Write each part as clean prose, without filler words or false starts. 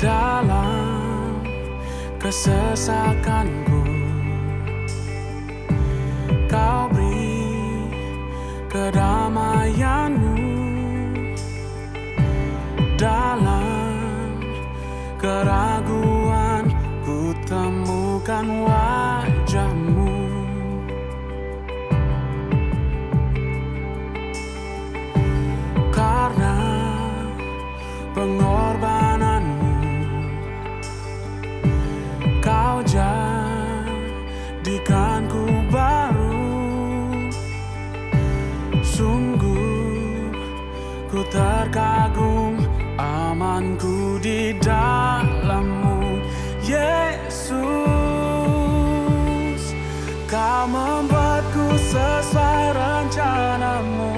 dalam kesesakanku. Kau beri kedamaianmu dalam keraguan, ku temukan wajahmu. Karena pengorbananmu, kau jadikanku baru. Sungguh ku terkagum, amanku di dalam-Mu, Yesus. Kau membuatku sesuai rencana-Mu.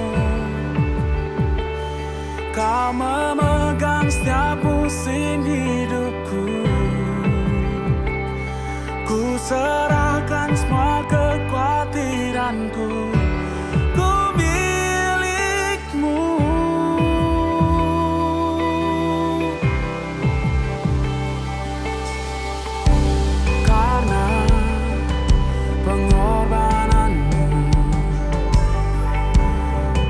Kau memegang setiap musim hidupku. Ku serahkan semua kekhawatiranku. Ku milik-Mu. Karena pengorbananmu,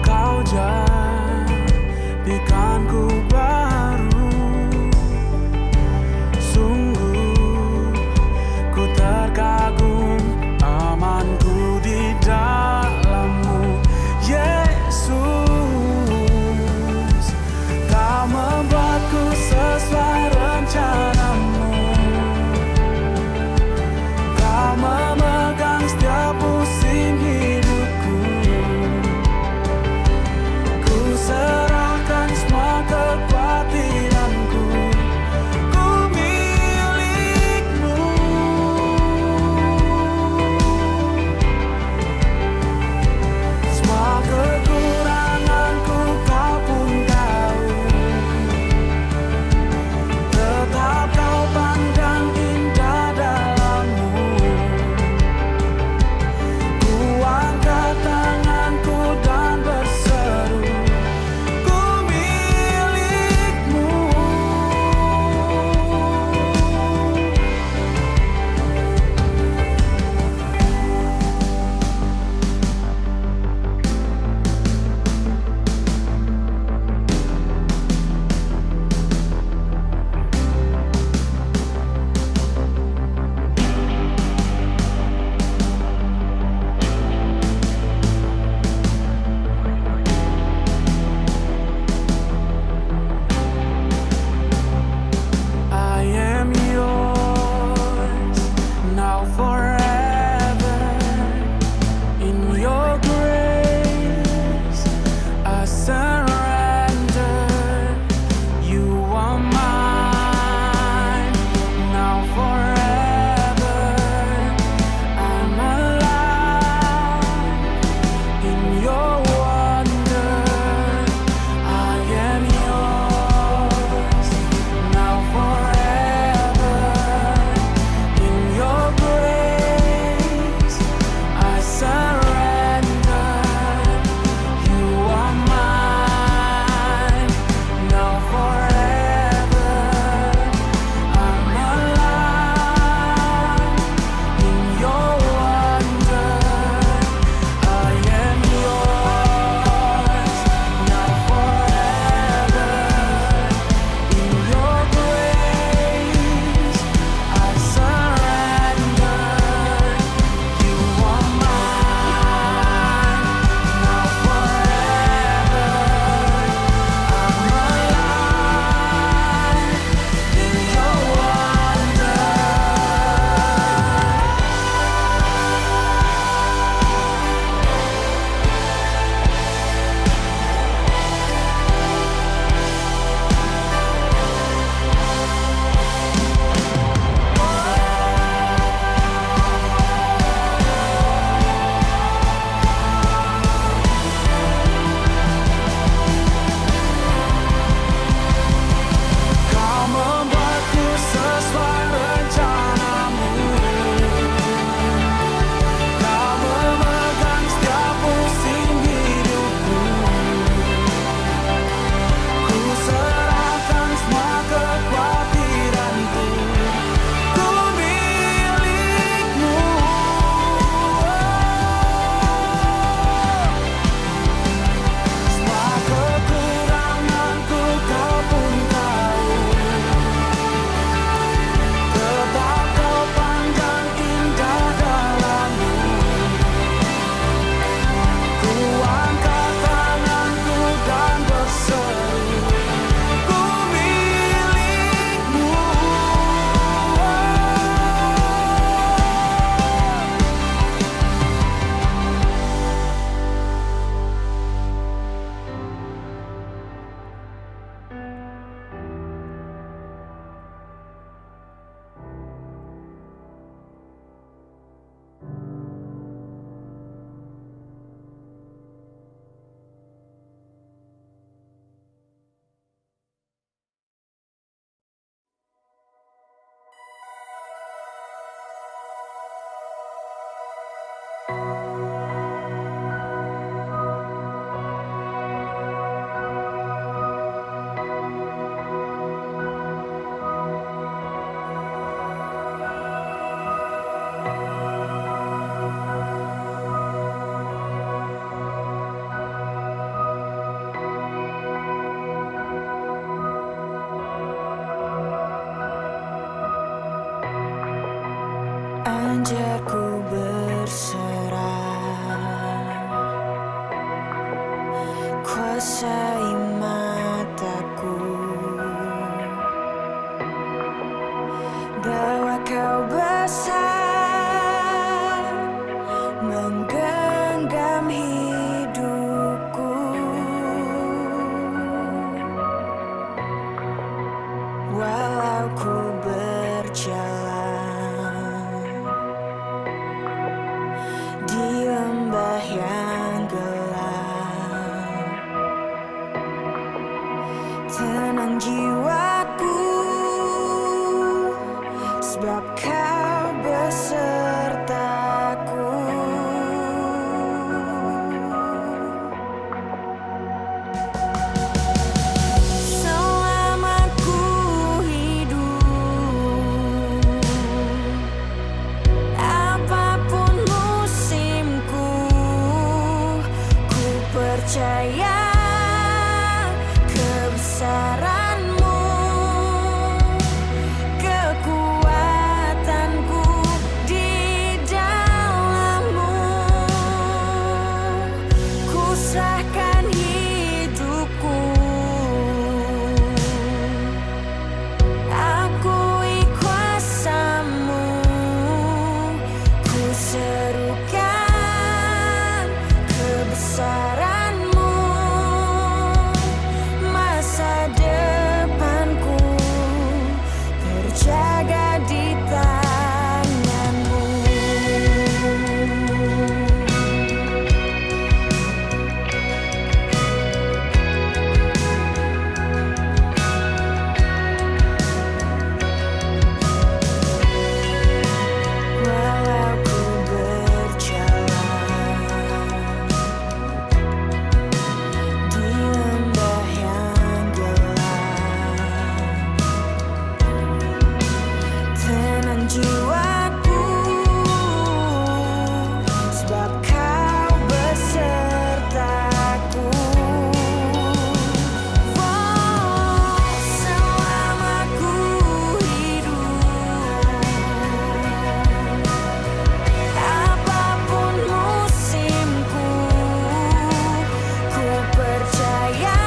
kau jadikanku baru. Sungguh ku terkagum, Anjarku berserah, kuasai mataku, bahwa kau besar menggenggam hidupku, walau ku berjalan di lembah yang gelap. Tenang jiwaku, sebab kau besertaku. Selama ku hidup, apapun musimku, ku percaya kebesaran-Mu, kekuatanku di dalam-Mu. Ku serahkan hidupku, akui kuasa-Mu. Ku serukan kebesaran-Mu, masa depanku terjaga di tangan-Mu. Walau ku berjalan di lembah yang gelap, tenang jiwaku, sebab kau besertaku. Selama ku hidup, apapun musimku, ku percaya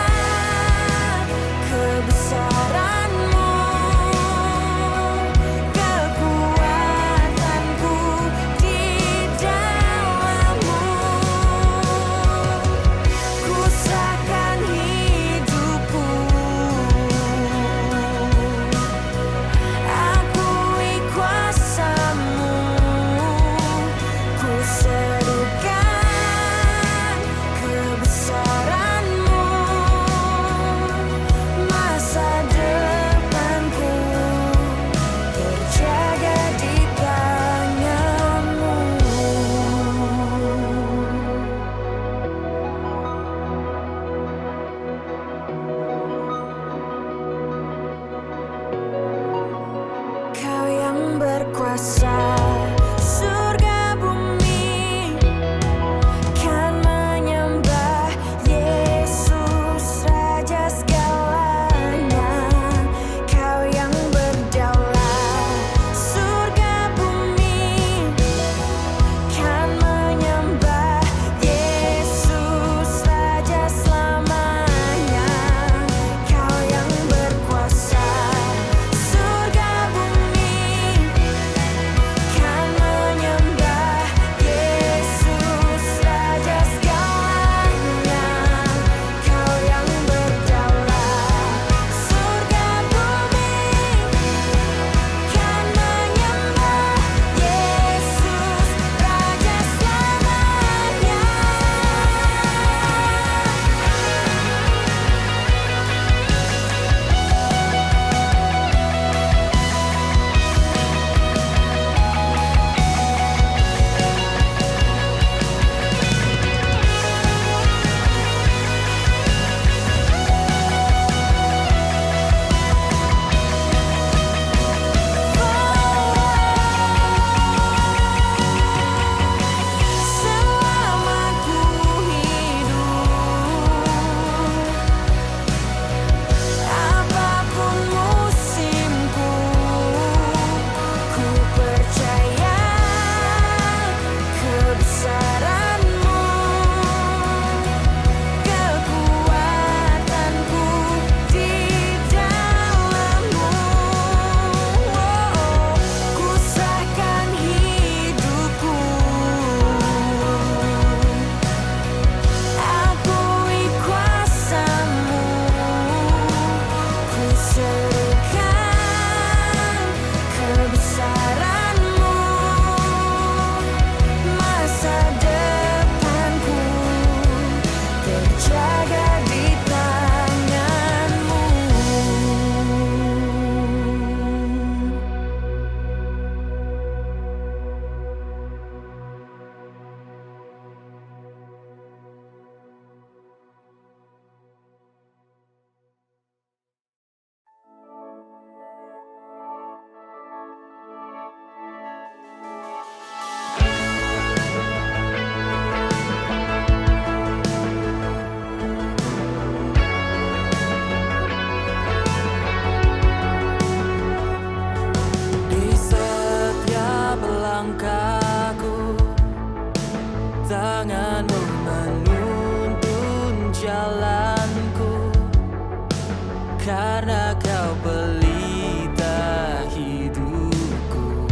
kebesaran-Mu, kekuatanku di dalam-Mu. Ku serahkan hidupku, akui kuasa-Mu. Ku serukan kebesaran-Mu, masa depanku terjaga di tangan-Mu. Kau yang berkuasa, surga bumi kan menyembah Yesus, Raja segalanya. Kau yang berdaulat, surga bumi kan menyembah Yesus, Raja selamanya. Kau yang berkuasa, surga bumi Kau pelita hidupku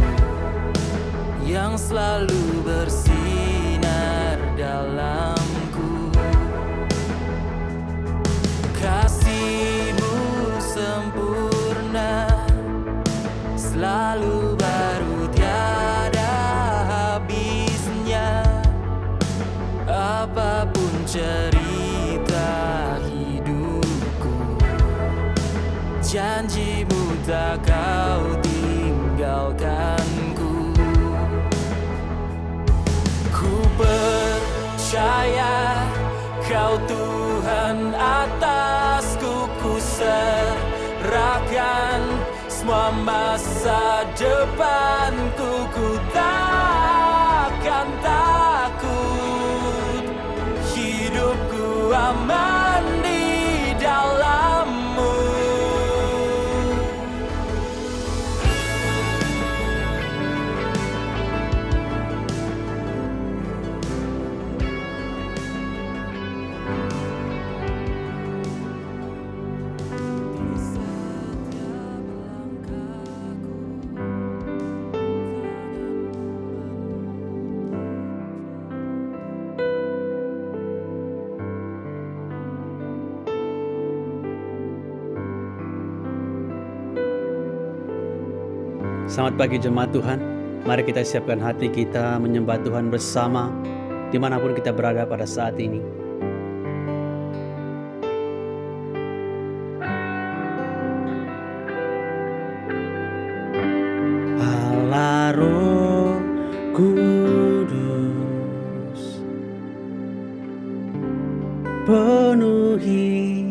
yang selalu bersinar dalamku. Kasih-Mu sempurna, selalu baru, tiada habisnya. Apapun cerita hidupku, janji-Mu tak Kau tinggalkanku. Ku percaya Kau Tuhan atasku, ku serahkan semua masa depanku. Ku takkan takut, hidupku aman di dalam-Mu. Selamat pagi jemaat Tuhan. Mari kita siapkan hati kita menyembah Tuhan bersama dimanapun kita berada pada saat ini. Allah Roh Kudus, penuhi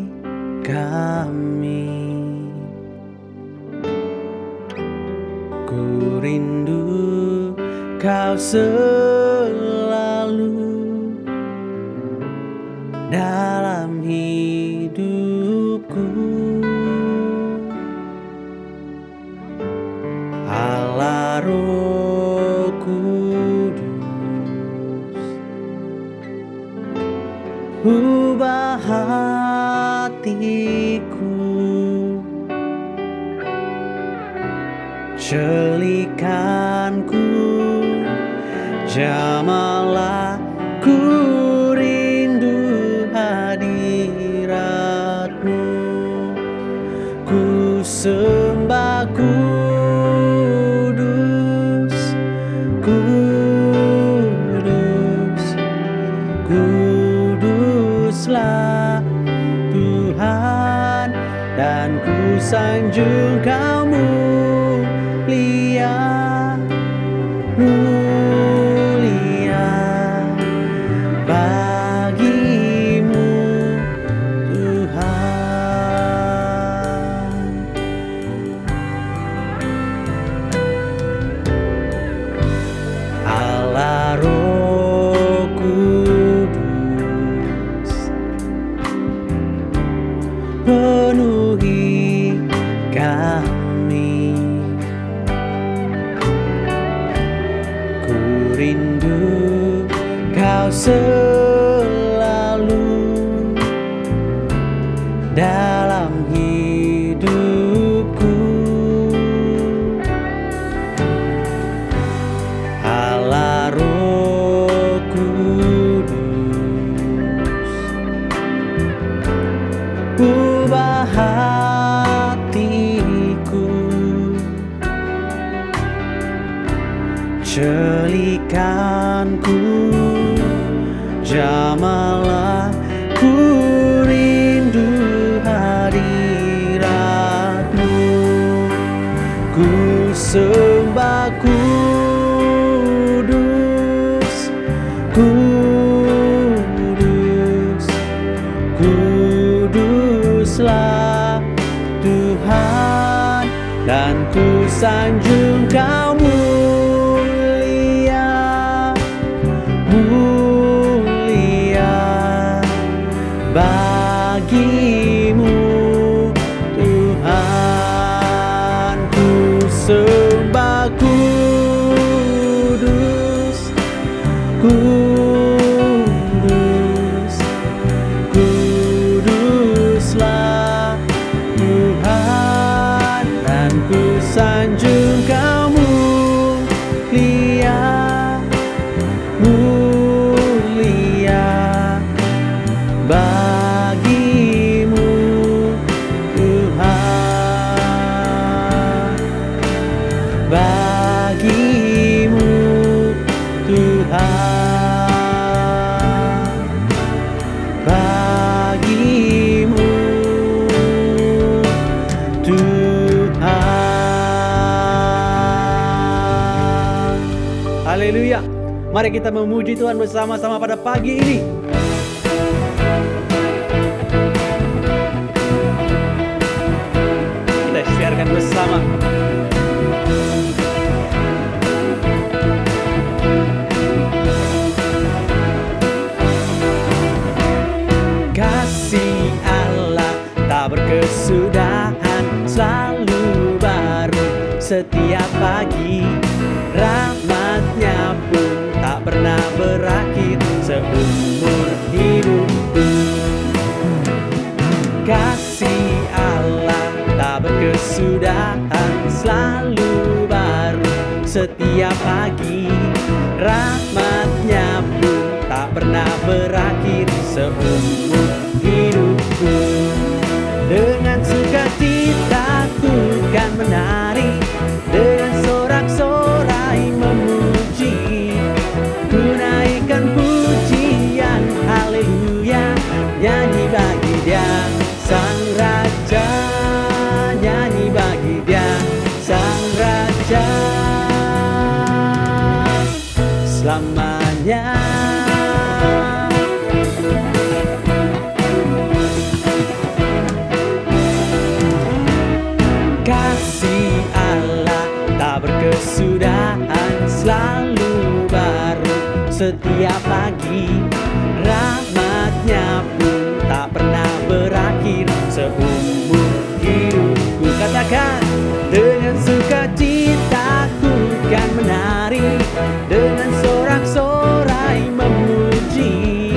kami. Ku rindu Kau selalu dalam hidupku. Allah Roh Kudus, ubah hatiku, celikanku, jamahlah ku rindu hadirat-Mu. Ku sembah kudus, kudus, kuduslah Tuhan, dan ku sanjung Kau mulia, mulia bagi-Mu Tuhan. Allah Roh Kudus, penuhi kami. Ku rindu Kau selalu dalam hidupku. Allah Roh Kudus, ubah hatiku, celikanku, jamahlah ku rindu hadirat-Mu. Ku sembah kudus, kudus, kuduslah Tuhan, dan ku sanjung Kau mulia, mulia bagi-Mu Tuhan. Ku sembah kudus, kudus, kuduslah Tuhan, Haleluya. Mari kita memuji Tuhan bersama-sama pada pagi ini. Kita siarkan bersama. Kasih Allah tak berkesudahan, selalu baru setiap pagi. Rahmat-Nya pun tak pernah berakhir seumur hidupku. Kasih Allah tak berkesudahan, selalu baru setiap pagi. Rahmat-Nya pun tak pernah berakhir seumur hidupku. Dengan sukacita ku kan menari, dengan sorak-sorai memuji, ku naikkan pujian haleluya, nyanyi bagi Dia Sang Raja, nyanyi bagi Dia Sang Raja selamanya. Kasih Allah tak berkesudahan, selalu baru setiap pagi. Rahmat-Nya pun tak pernah berakhir seumur hidupku. Katakan, dengan sukacita ku kan menari, dengan sorak-sorai memuji,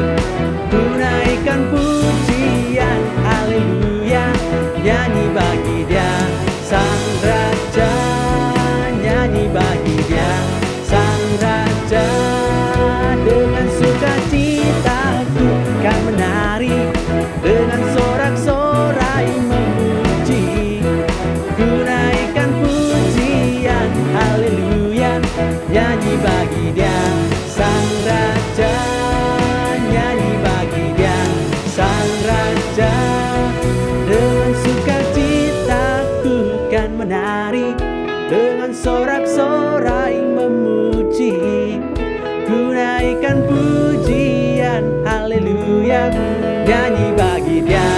ku naikkan pujian haleluya, nyanyi bagi Dia Sang Raja, nyanyi bagi Dia Sang Raja. Dengan sukacita ku kan menari, dengan sorak-sorai memuji, ku naikkan pujian haleluya, nyanyi bagi Dia Sang Raja, nyanyi bagi Dia Sang Raja. Dengan sukacita ku kan menari, dengan sorak-sorai memuji, ku naikkan pujian haleluya, nyanyi bagi Dia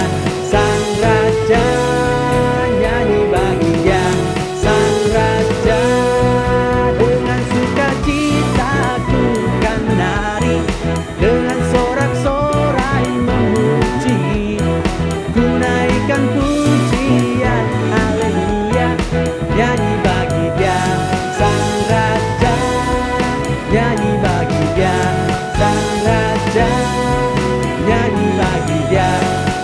Sang Raja, nyanyi bagi Dia Sang Raja. Dengan sukacita ku kan menari, dengan sorak-sorai memuji, ku naikkan pujian haleluya, nyanyi bagi Dia Sang Raja, nyanyi bagi Dia Sang Raja, nyanyi bagi Dia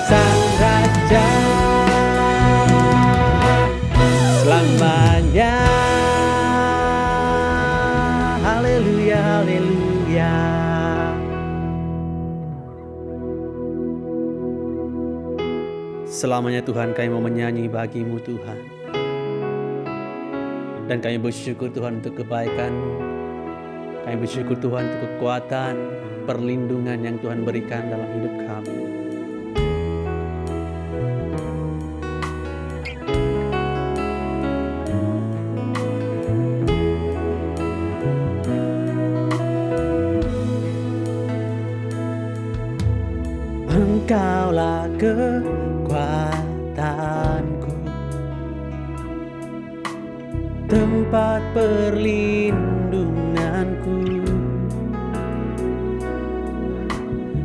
Sang Raja selamanya. Haleluya, haleluya. Selamanya Tuhan, kami mau menyanyi bagi-Mu Tuhan. Dan kami bersyukur Tuhan untuk kebaikan-Mu. Kami bersyukur Tuhan untuk kekuatan, perlindungan yang Tuhan berikan dalam hidup kami. Engkaulah kekuatanku, tempat perlindunganku,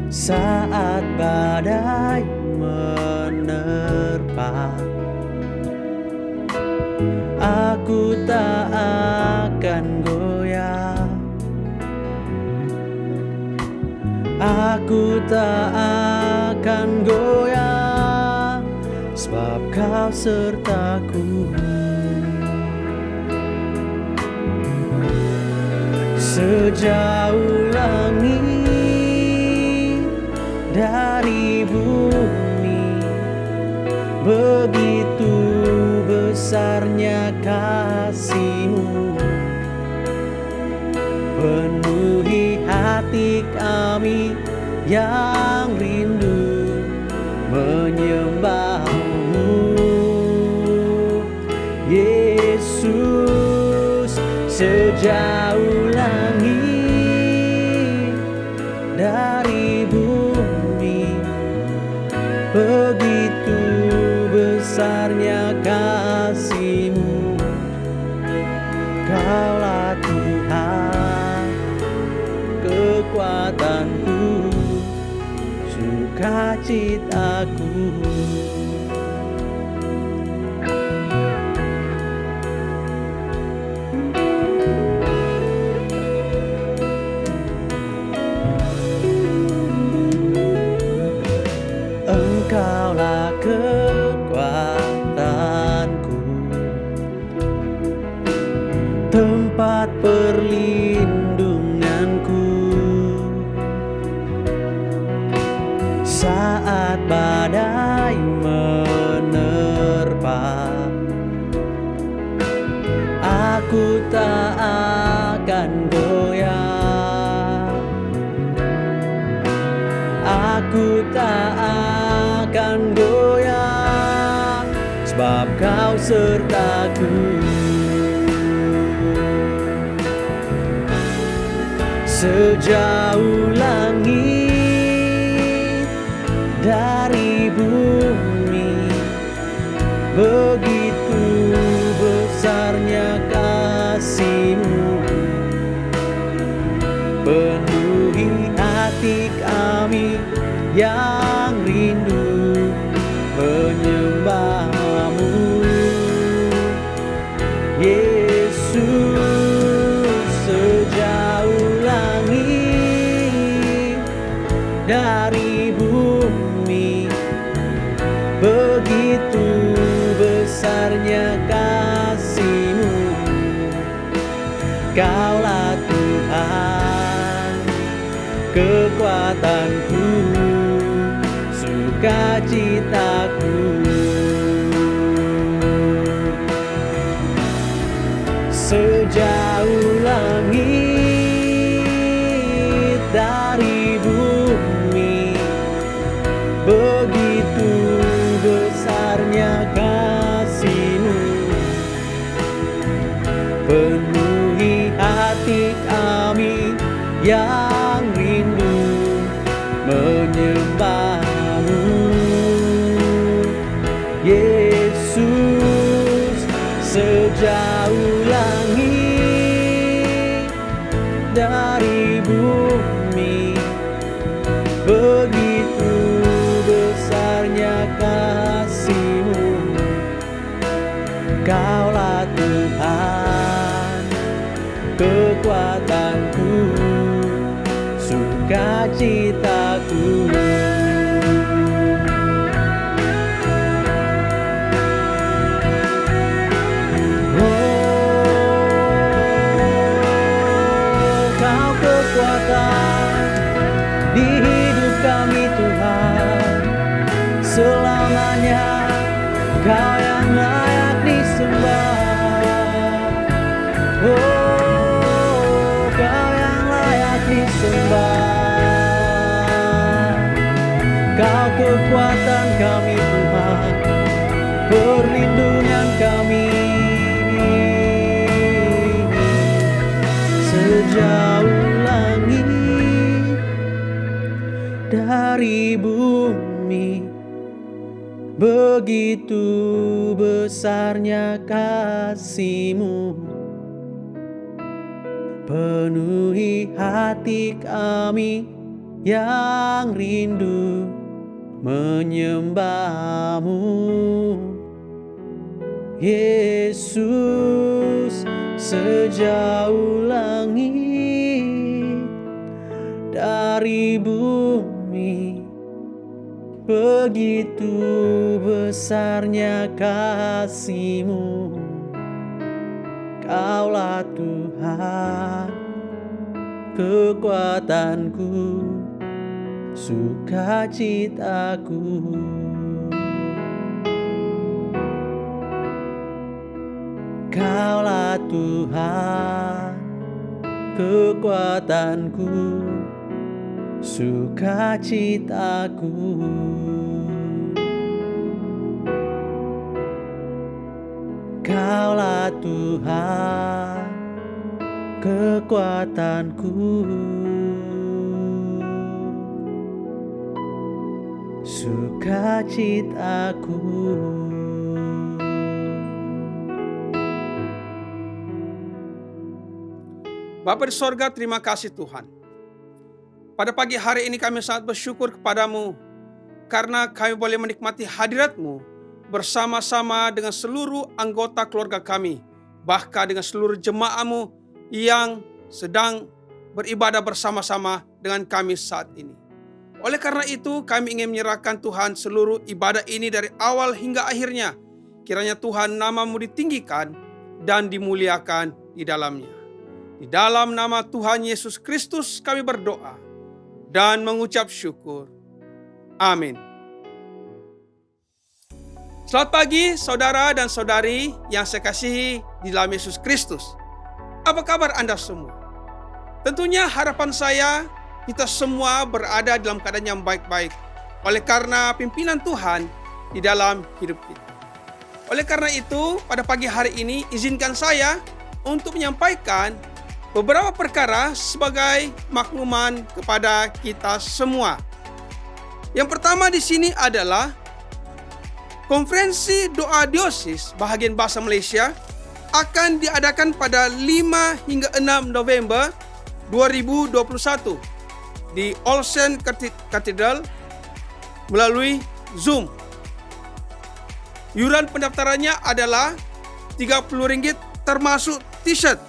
saat badai menerpa. Aku tak akan goyah, aku tak akan goyah, sebab Kau sertaku. Sejauh langit dari bumi, begitu besarnya kasih-Mu. Penuhi hati kami yang rindu menyembah-Mu, Yesus, sejauh langit dari bumi, begitu besarnya kasih-Mu. Kaulah Tuhan, kekuatanku, sukacitaku. Engkaulah kekuatanku, tempat perlindunganku saat badai menerpa. Aku tak akan goyah, aku tak akan goyah, sebab Kau sertaku. Sejauh langit dari bumi, begitu besarnya kasih-Mu. Penuhi hati kami yang rindu menyembah-Mu. Yesus, sejauh langit dari bumi, begitu besarnya kasih-Mu. Kaulah Tuhan, kekuatanku, sukacitaku. Sejauh langit dari bumi, begitu besarnya kasih-Mu. Penuhi hati kami yang rindu menyembah-Mu. Yesus, sejauh langit dari bumi, begitu besarnya kasih-Mu. Kaulah Tuhan, kekuatanku, sukacitaku. Kau kekuatan di hidup kami Tuhan, selamanya Kau yang layak disembah. Oh, Kau yang layak disembah. Kau kekuatan kami Tuhan, perlindungan kami. Sejauh langit dari bumi, begitu besarnya kasih-Mu. Penuhi hati kami yang rindu menyembah-Mu. Yesus, sejauh langit dari bumi, begitu besarnya kasih-Mu. Kaulah Tuhan, kekuatanku, sukacitaku. Kaulah Tuhan, kekuatanku, sukacitaku. Engkaulah Tuhan, kekuatanku, sukacitaku. Bapa di sorga, terima kasih Tuhan. Pada pagi hari ini kami sangat bersyukur kepadamu karena kami boleh menikmati hadirat-Mu bersama-sama dengan seluruh anggota keluarga kami, bahkan dengan seluruh jemaat-Mu yang sedang beribadah bersama-sama dengan kami saat ini. Oleh karena itu kami ingin menyerahkan Tuhan seluruh ibadah ini dari awal hingga akhirnya. Kiranya Tuhan nama-Mu ditinggikan dan dimuliakan di dalamnya. Di dalam nama Tuhan Yesus Kristus kami berdoa dan mengucap syukur. Amin. Selamat pagi saudara dan saudari yang saya kasihi di dalam Yesus Kristus. Apa kabar Anda semua? Tentunya harapan saya kita semua berada dalam keadaan yang baik-baik oleh karena pimpinan Tuhan di dalam hidup kita. Oleh karena itu pada pagi hari ini izinkan saya untuk menyampaikan beberapa perkara sebagai makluman kepada kita semua. Yang pertama di sini adalah konferensi doa diosis bahagian bahasa Malaysia akan diadakan pada 5 hingga 6 November 2021 di All Saints Cathedral melalui Zoom. Iuran pendaftarannya adalah RM30 termasuk t-shirt.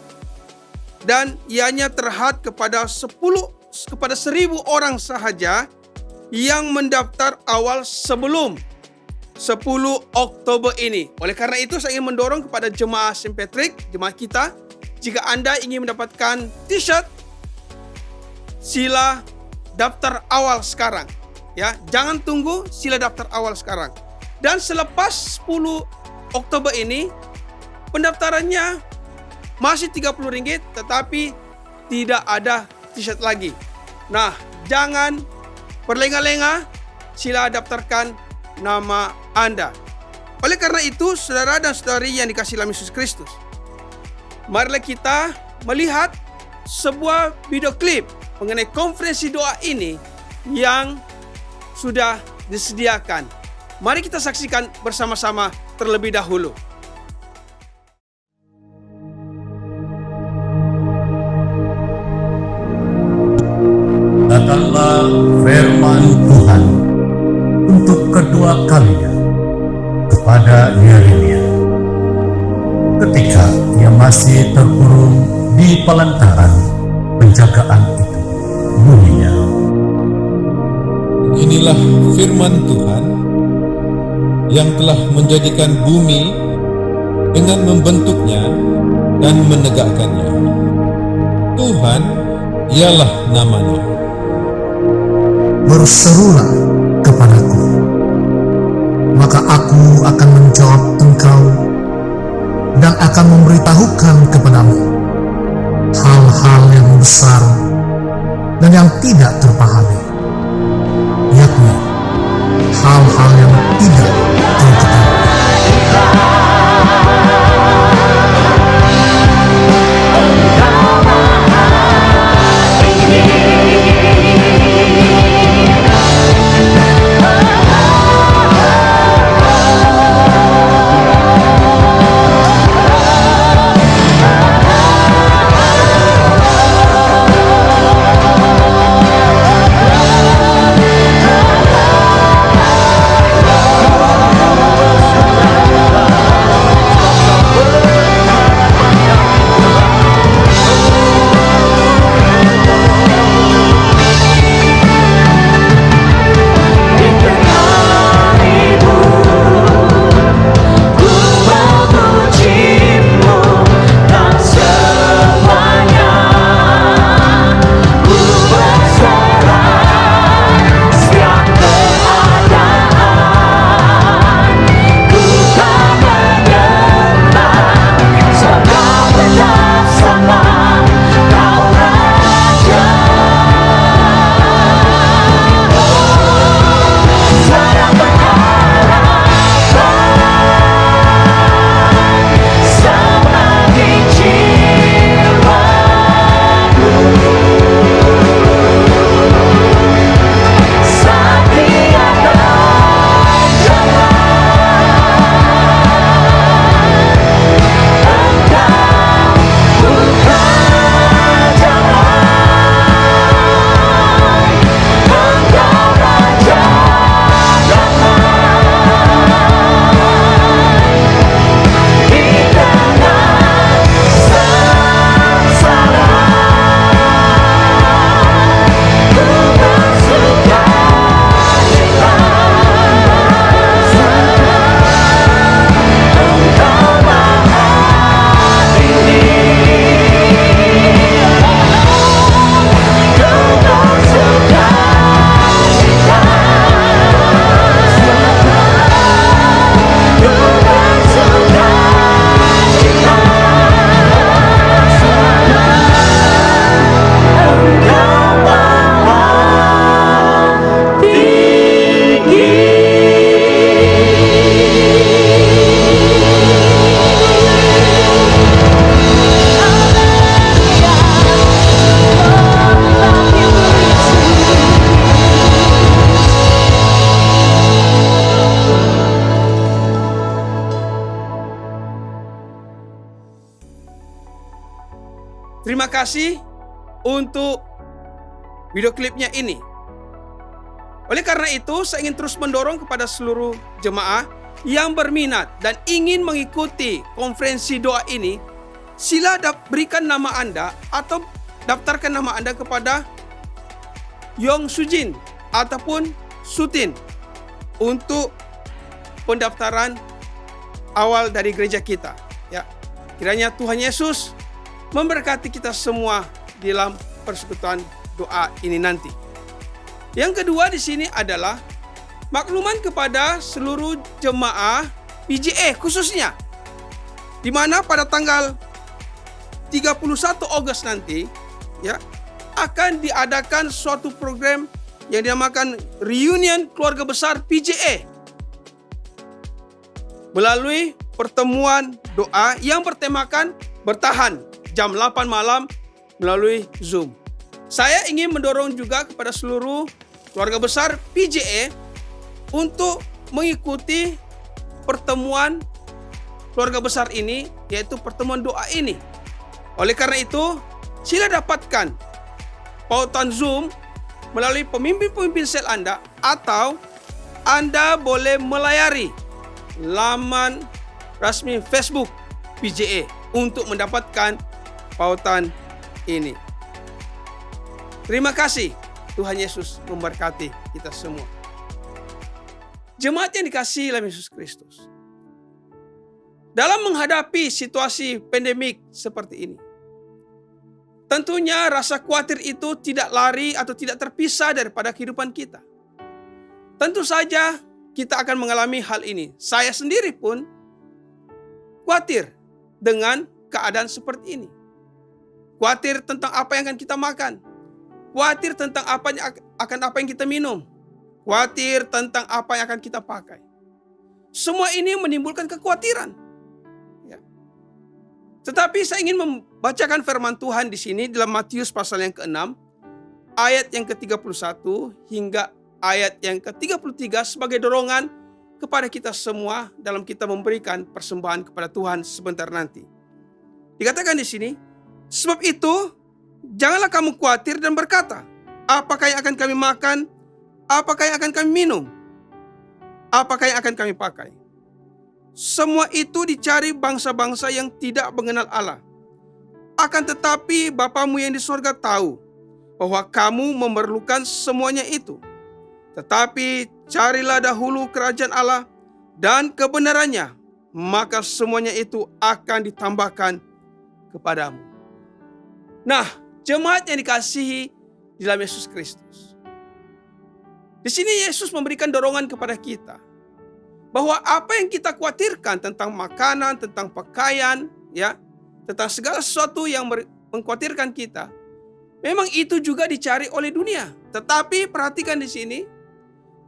Dan ianya terhad kepada 1,000 orang sahaja yang mendaftar awal sebelum 10 Oktober ini. Oleh karena itu saya ingin mendorong kepada jemaah St. Patrick, jemaah kita, jika Anda ingin mendapatkan t-shirt, sila daftar awal sekarang. Ya, jangan tunggu, sila daftar awal sekarang. Dan selepas 10 Oktober ini, pendaftarannya masih RM30 tetapi tidak ada t-shirt lagi. Nah, jangan berlenga-lenga, sila daftarkan nama Anda. Oleh karena itu, saudara dan saudari yang dikasihi dalam Yesus Kristus, marilah kita melihat sebuah video klip mengenai konferensi doa ini yang sudah disediakan. Mari kita saksikan bersama-sama terlebih dahulu. Datanglah firman Tuhan untuk kedua kalinya kepada Yeremia ketika ia masih terkurung di pelantaran penjagaan itu bunyinya. Inilah firman Tuhan yang telah menjadikan bumi dengan membentuknya dan menegakkannya. Tuhan ialah namanya. Berserulah kepadaku, maka aku akan menjawab engkau dan akan memberitahukan kepadamu hal-hal yang besar dan yang tidak terpahami, yakni hal-hal yang tidak kau ketahui. Terima kasih untuk video klipnya ini. Oleh karena itu, saya ingin terus mendorong kepada seluruh jemaah yang berminat dan ingin mengikuti konferensi doa ini, sila berikan nama Anda atau daftarkan nama Anda kepada Yong Sujin ataupun Sutin untuk pendaftaran awal dari gereja kita. Ya, kiranya Tuhan Yesus memberkati kita semua di dalam persekutuan doa ini nanti. Yang kedua di sini adalah makluman kepada seluruh jemaah PJA khususnya, di mana pada tanggal 31 Agustus nanti ya akan diadakan suatu program yang dinamakan Reunion Keluarga Besar PJA melalui pertemuan doa yang bertemakan bertahan jam 8 malam melalui Zoom. Saya ingin mendorong juga kepada seluruh keluarga besar PJA untuk mengikuti pertemuan keluarga besar ini, yaitu pertemuan doa ini. Oleh karena itu, sila dapatkan pautan Zoom melalui pemimpin-pemimpin sel Anda, atau Anda boleh melayari laman resmi Facebook PJA untuk mendapatkan pautan ini. Terima kasih. Tuhan Yesus memberkati kita semua. Jemaat yang dikasihi dalam Yesus Kristus, dalam menghadapi situasi pandemik seperti ini, tentunya rasa khawatir itu tidak lari atau tidak terpisah daripada kehidupan kita. Tentu saja kita akan mengalami hal ini. Saya sendiri pun khawatir dengan keadaan seperti ini. Khawatir tentang apa yang akan kita makan. Khawatir tentang apa yang kita minum. Khawatir tentang apa yang akan kita pakai. Semua ini menimbulkan kekhawatiran. Ya. Tetapi saya ingin membacakan firman Tuhan di sini dalam Matius pasal yang ke-6, ayat yang ke-31 hingga ayat yang ke-33 sebagai dorongan kepada kita semua dalam kita memberikan persembahan kepada Tuhan sebentar nanti. Dikatakan di sini, sebab itu janganlah kamu khawatir dan berkata, apakah yang akan kami makan? Apakah yang akan kami minum? Apakah yang akan kami pakai? Semua itu dicari bangsa-bangsa yang tidak mengenal Allah. Akan tetapi Bapamu yang di surga tahu bahwa kamu memerlukan semuanya itu. Tetapi carilah dahulu kerajaan Allah dan kebenarannya, maka semuanya itu akan ditambahkan kepadamu. Nah, jemaat yang dikasihi di dalam Yesus Kristus. Di sini Yesus memberikan dorongan kepada kita bahwa apa yang kita khawatirkan tentang makanan, tentang pakaian, ya, tentang segala sesuatu yang mengkhawatirkan kita, memang itu juga dicari oleh dunia. Tetapi perhatikan di sini,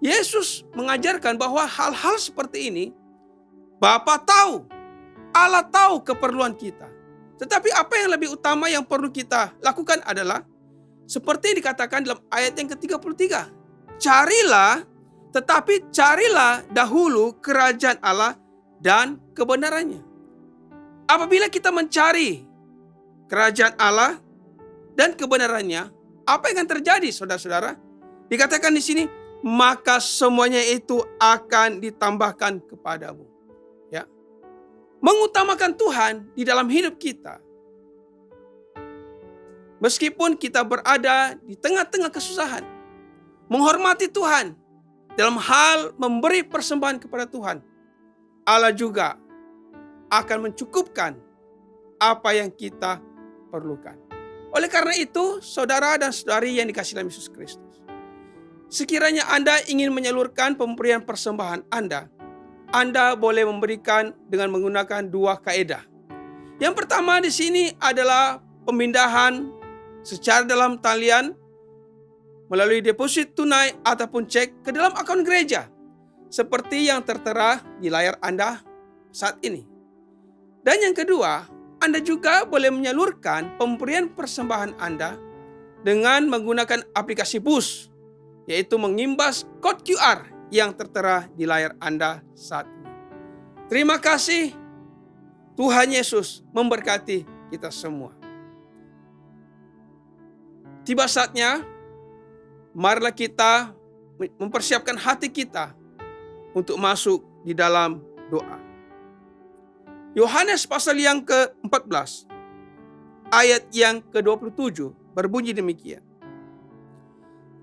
Yesus mengajarkan bahwa hal-hal seperti ini Bapa tahu, Allah tahu keperluan kita. Tetapi apa yang lebih utama yang perlu kita lakukan adalah seperti yang dikatakan dalam ayat yang ke-33. Carilah, tetapi carilah dahulu kerajaan Allah dan kebenarannya. Apabila kita mencari kerajaan Allah dan kebenarannya, apa yang akan terjadi, saudara-saudara? Dikatakan di sini, maka semuanya itu akan ditambahkan kepadamu. Ya. Mengutamakan Tuhan di dalam hidup kita. Meskipun kita berada di tengah-tengah kesusahan, menghormati Tuhan dalam hal memberi persembahan kepada Tuhan, Allah juga akan mencukupkan apa yang kita perlukan. Oleh karena itu, saudara dan saudari yang dikasihi dalam Yesus Kristus, sekiranya Anda ingin menyalurkan pemberian persembahan Anda boleh memberikan dengan menggunakan dua kaedah. Yang pertama di sini adalah pemindahan secara dalam talian melalui deposit tunai ataupun cek ke dalam akun gereja, seperti yang tertera di layar Anda saat ini. Dan yang kedua, Anda juga boleh menyalurkan pemberian persembahan Anda dengan menggunakan aplikasi Push, yaitu mengimbas kode QR yang tertera di layar Anda saat ini. Terima kasih. Tuhan Yesus memberkati kita semua. tiba saatnya, marilah kita mempersiapkan hati kita untuk masuk di dalam doa. Yohanes pasal yang ke-14, ayat yang ke-27 berbunyi demikian.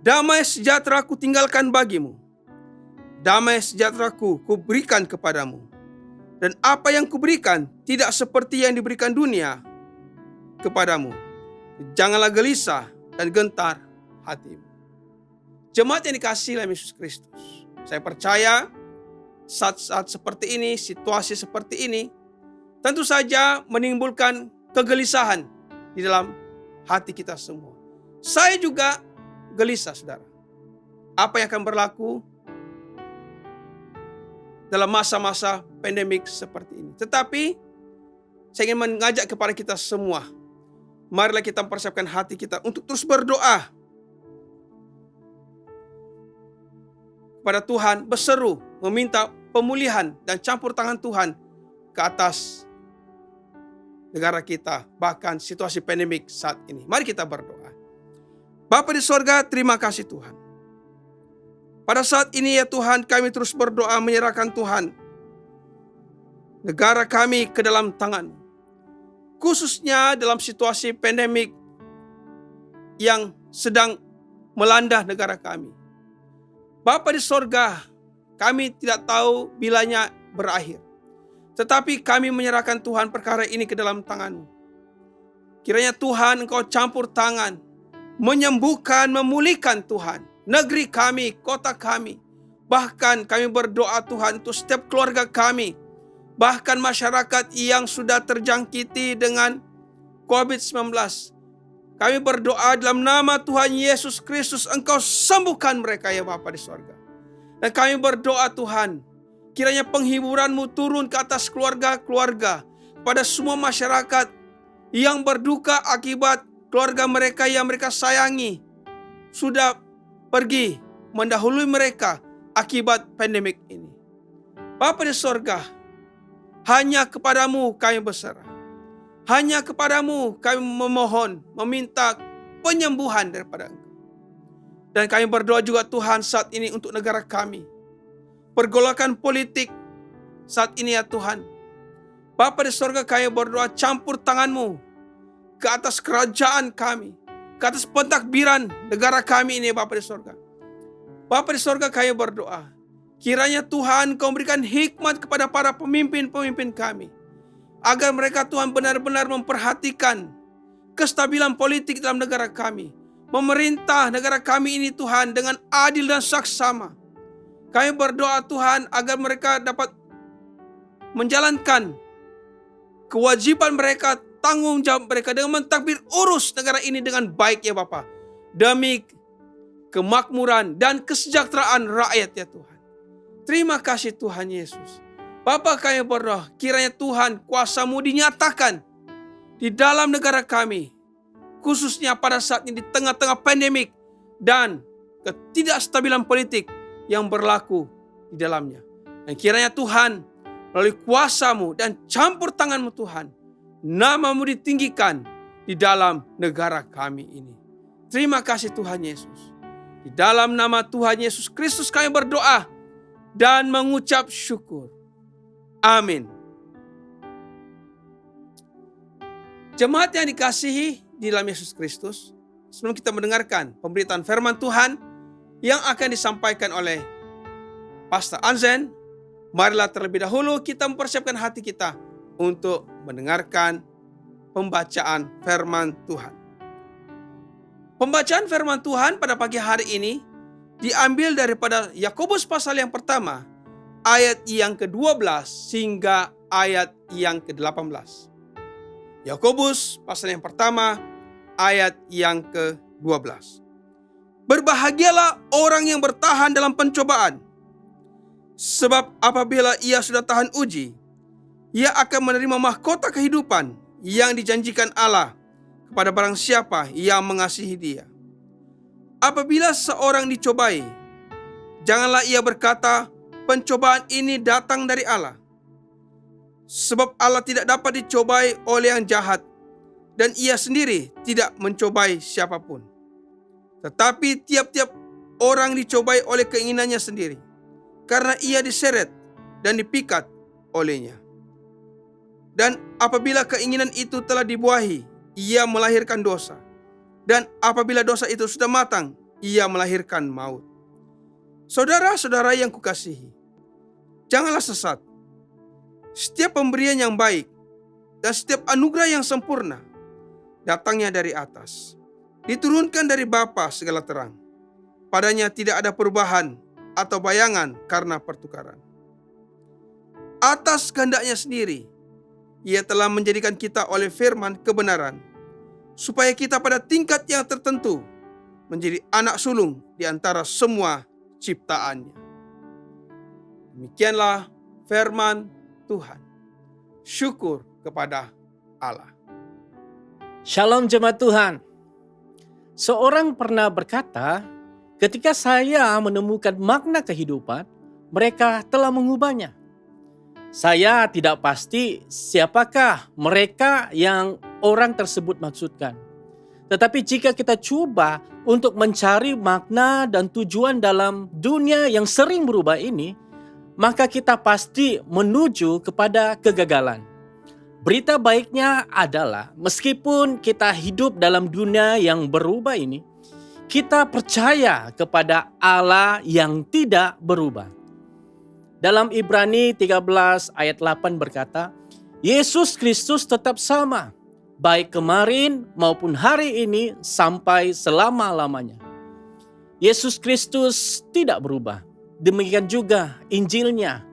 Damai sejahtera ku tinggalkan bagimu, damai sejahtera ku berikan kepadamu. Dan apa yang kuberikan tidak seperti yang diberikan dunia kepadamu. Janganlah gelisah dan gentar hatimu. Jemaat yang dikasihi oleh Yesus Kristus, saya percaya saat-saat seperti ini, situasi seperti ini, tentu saja menimbulkan kegelisahan di dalam hati kita semua. Saya juga gelisah, saudara. Apa yang akan berlaku dalam masa-masa pandemik seperti ini. Tetapi saya ingin mengajak kepada kita semua, marilah kita mempersiapkan hati kita untuk terus berdoa kepada Tuhan, berseru, meminta pemulihan dan campur tangan Tuhan ke atas negara kita, bahkan situasi pandemik saat ini. Mari kita berdoa. Bapa di sorga, terima kasih Tuhan. Pada saat ini ya Tuhan, kami terus berdoa menyerahkan Tuhan negara kami ke dalam tangan-Mu. Khususnya dalam situasi pandemik yang sedang melanda negara kami. Bapa di sorga, kami tidak tahu bilanya berakhir. Tetapi kami menyerahkan Tuhan perkara ini ke dalam tangan-Mu. Kiranya Tuhan Engkau campur tangan, menyembuhkan, memulihkan Tuhan negeri kami, kota kami. Bahkan kami berdoa Tuhan untuk setiap keluarga kami, bahkan masyarakat yang sudah terjangkiti dengan COVID-19. Kami berdoa dalam nama Tuhan Yesus Kristus, Engkau sembuhkan mereka ya Bapa di sorga. Dan kami berdoa Tuhan, kiranya penghiburan-Mu turun ke atas keluarga-keluarga, pada semua masyarakat yang berduka akibat keluarga mereka yang mereka sayangi sudah pergi mendahului mereka akibat pandemik ini. Bapa di sorga, hanya kepadamu kami berserah. Hanya kepadamu kami memohon, meminta penyembuhan daripada Engkau. Dan kami berdoa juga Tuhan saat ini untuk negara kami. Pergolakan politik saat ini ya Tuhan. Bapa di sorga, kami berdoa campur tangan-Mu ke atas kerajaan kami, ke atas pentadbiran negara kami ini Bapa di sorga. Bapa di sorga, kami berdoa, kiranya Tuhan Kau berikan hikmat kepada para pemimpin-pemimpin kami, agar mereka Tuhan benar-benar memperhatikan kestabilan politik dalam negara kami, memerintah negara kami ini Tuhan dengan adil dan saksama. Kami berdoa Tuhan agar mereka dapat menjalankan kewajiban mereka, tanggung jawab mereka dengan mentadbir urus negara ini dengan baik ya Bapa, demi kemakmuran dan kesejahteraan rakyat ya Tuhan. Terima kasih Tuhan Yesus. Bapa, kami berdoa kiranya Tuhan kuasa-Mu dinyatakan di dalam negara kami, khususnya pada saat ini di tengah-tengah pandemik dan ketidakstabilan politik yang berlaku di dalamnya. Dan kiranya Tuhan melalui kuasa-Mu dan campur tangan-Mu Tuhan, nama-Mu ditinggikan di dalam negara kami ini. Terima kasih Tuhan Yesus. Di dalam nama Tuhan Yesus Kristus kami berdoa dan mengucap syukur. Amin. Jemaat yang dikasihi di dalam Yesus Kristus, sebelum kita mendengarkan pemberitaan firman Tuhan yang akan disampaikan oleh Pastor Anzen, marilah terlebih dahulu kita mempersiapkan hati kita untuk mendengarkan pembacaan firman Tuhan. Pembacaan firman Tuhan pada pagi hari ini diambil daripada Yakobus pasal yang pertama, ayat yang ke-12 hingga ayat yang ke-18. Yakobus pasal yang pertama, ayat yang ke-12. Berbahagialah orang yang bertahan dalam pencobaan, sebab apabila ia sudah tahan uji, ia akan menerima mahkota kehidupan yang dijanjikan Allah kepada barang siapa yang mengasihi Dia. Apabila seorang dicobai, janganlah ia berkata, pencobaan ini datang dari Allah. Sebab Allah tidak dapat dicobai oleh yang jahat, dan Ia sendiri tidak mencobai siapapun. Tetapi tiap-tiap orang dicobai oleh keinginannya sendiri, karena ia diseret dan dipikat olehnya. Dan apabila keinginan itu telah dibuahi, ia melahirkan dosa. Dan apabila dosa itu sudah matang, ia melahirkan maut. Saudara-saudara yang kukasihi, janganlah sesat. Setiap pemberian yang baik dan setiap anugerah yang sempurna datangnya dari atas, diturunkan dari Bapa segala terang. Padanya tidak ada perubahan atau bayangan karena pertukaran. Atas kehendaknya sendiri, Ia telah menjadikan kita oleh firman kebenaran, supaya kita pada tingkat yang tertentu menjadi anak sulung di antara semua ciptaannya. Demikianlah firman Tuhan. Syukur kepada Allah. Shalom jemaat Tuhan. Seorang pernah berkata, ketika saya menemukan makna kehidupan, mereka telah mengubahnya. Saya tidak pasti siapakah mereka yang orang tersebut maksudkan. Tetapi jika kita coba untuk mencari makna dan tujuan dalam dunia yang sering berubah ini, maka kita pasti menuju kepada kegagalan. Berita baiknya adalah meskipun kita hidup dalam dunia yang berubah ini, kita percaya kepada Allah yang tidak berubah. Dalam Ibrani 13 ayat 8 berkata, Yesus Kristus tetap sama, baik kemarin maupun hari ini sampai selama-lamanya. Yesus Kristus tidak berubah. Demikian juga Injilnya.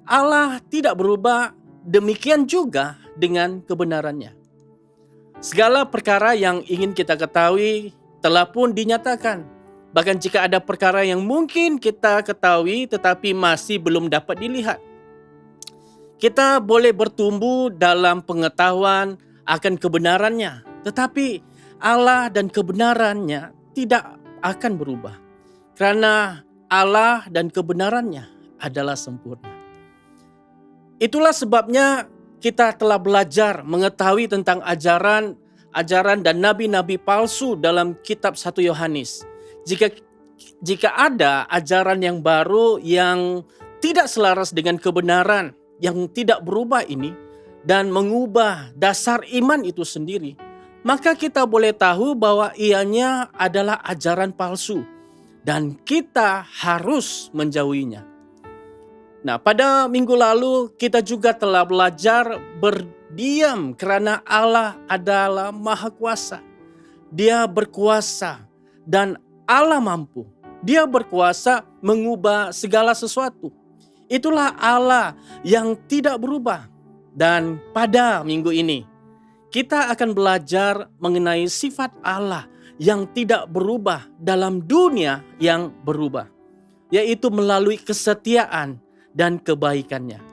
Allah tidak berubah, demikian juga dengan kebenarannya. Segala perkara yang ingin kita ketahui telah pun dinyatakan. Bahkan jika ada perkara yang mungkin kita ketahui tetapi masih belum dapat dilihat. Kita boleh bertumbuh dalam pengetahuan akan kebenarannya. Tetapi Allah dan kebenarannya tidak akan berubah. Karena Allah dan kebenarannya adalah sempurna. Itulah sebabnya kita telah belajar mengetahui tentang ajaran dan nabi-nabi palsu dalam kitab 1 Yohanes. Jika ada ajaran yang baru yang tidak selaras dengan kebenaran yang tidak berubah ini dan mengubah dasar iman itu sendiri, maka kita boleh tahu bahwa ianya adalah ajaran palsu dan kita harus menjauhinya. Nah, pada minggu lalu kita juga telah belajar berdiam karena Allah adalah Maha Kuasa. Dia berkuasa dan Allah mampu. Dia berkuasa mengubah segala sesuatu. Itulah Allah yang tidak berubah. Dan pada minggu ini kita akan belajar mengenai sifat Allah yang tidak berubah dalam dunia yang berubah, yaitu melalui kesetiaan dan kebaikannya.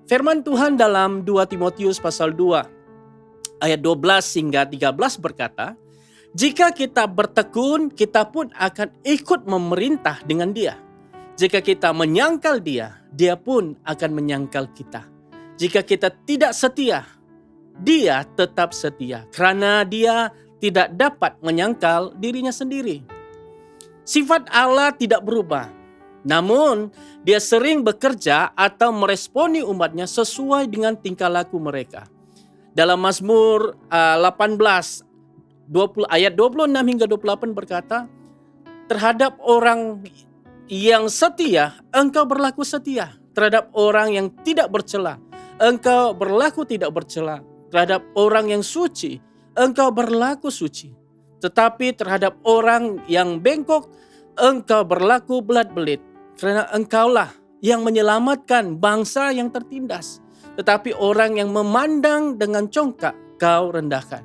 Firman Tuhan dalam 2 Timotius pasal 2 ayat 12 hingga 13 berkata, jika kita bertekun, kita pun akan ikut memerintah dengan dia. Jika kita menyangkal dia, dia pun akan menyangkal kita. Jika kita tidak setia, dia tetap setia. Karena dia tidak dapat menyangkal dirinya sendiri. Sifat Allah tidak berubah. Namun, dia sering bekerja atau meresponi umatnya sesuai dengan tingkah laku mereka. Dalam Mazmur 18 ayat 26 hingga 28 berkata, terhadap orang yang setia, engkau berlaku setia. Terhadap orang yang tidak bercela, engkau berlaku tidak bercela. Terhadap orang yang suci, engkau berlaku suci. Tetapi terhadap orang yang bengkok, engkau berlaku belat-belit. Karena engkaulah yang menyelamatkan bangsa yang tertindas. Tetapi orang yang memandang dengan congkak, kau rendahkan.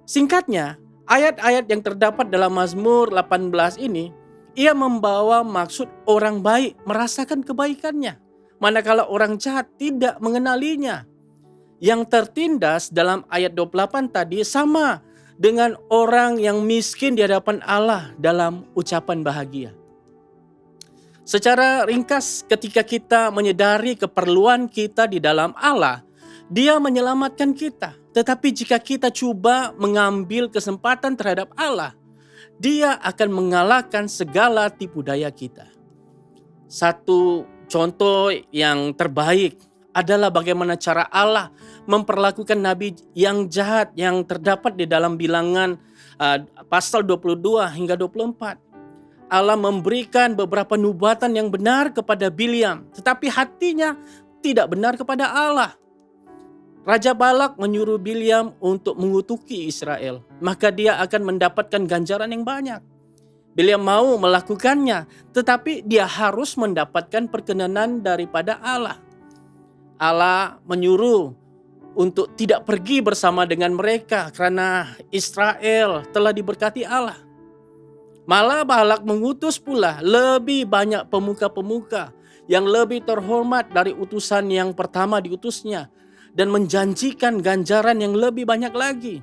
Singkatnya, ayat-ayat yang terdapat dalam Mazmur 18 ini, ia membawa maksud orang baik merasakan kebaikannya, manakala orang jahat tidak mengenalinya. Yang tertindas dalam ayat 28 tadi sama dengan orang yang miskin di hadapan Allah dalam ucapan bahagia. Secara ringkas, ketika kita menyadari keperluan kita di dalam Allah, Dia menyelamatkan kita. Tetapi jika kita coba mengambil kesempatan terhadap Allah Dia akan mengalahkan segala tipu daya kita. Satu contoh yang terbaik adalah bagaimana cara Allah memperlakukan nabi yang jahat yang terdapat di dalam Bilangan pasal 22 hingga 24. Allah memberikan beberapa nubuatan yang benar kepada Bileam, tetapi hatinya tidak benar kepada Allah. Raja Balak menyuruh Bileam untuk mengutuki Israel, maka dia akan mendapatkan ganjaran yang banyak. Bileam mau melakukannya, tetapi dia harus mendapatkan perkenanan daripada Allah. Allah menyuruh untuk tidak pergi bersama dengan mereka karena Israel telah diberkati Allah. Malah Balak mengutus pula lebih banyak pemuka-pemuka yang lebih terhormat dari utusan yang pertama diutusnya dan menjanjikan ganjaran yang lebih banyak lagi.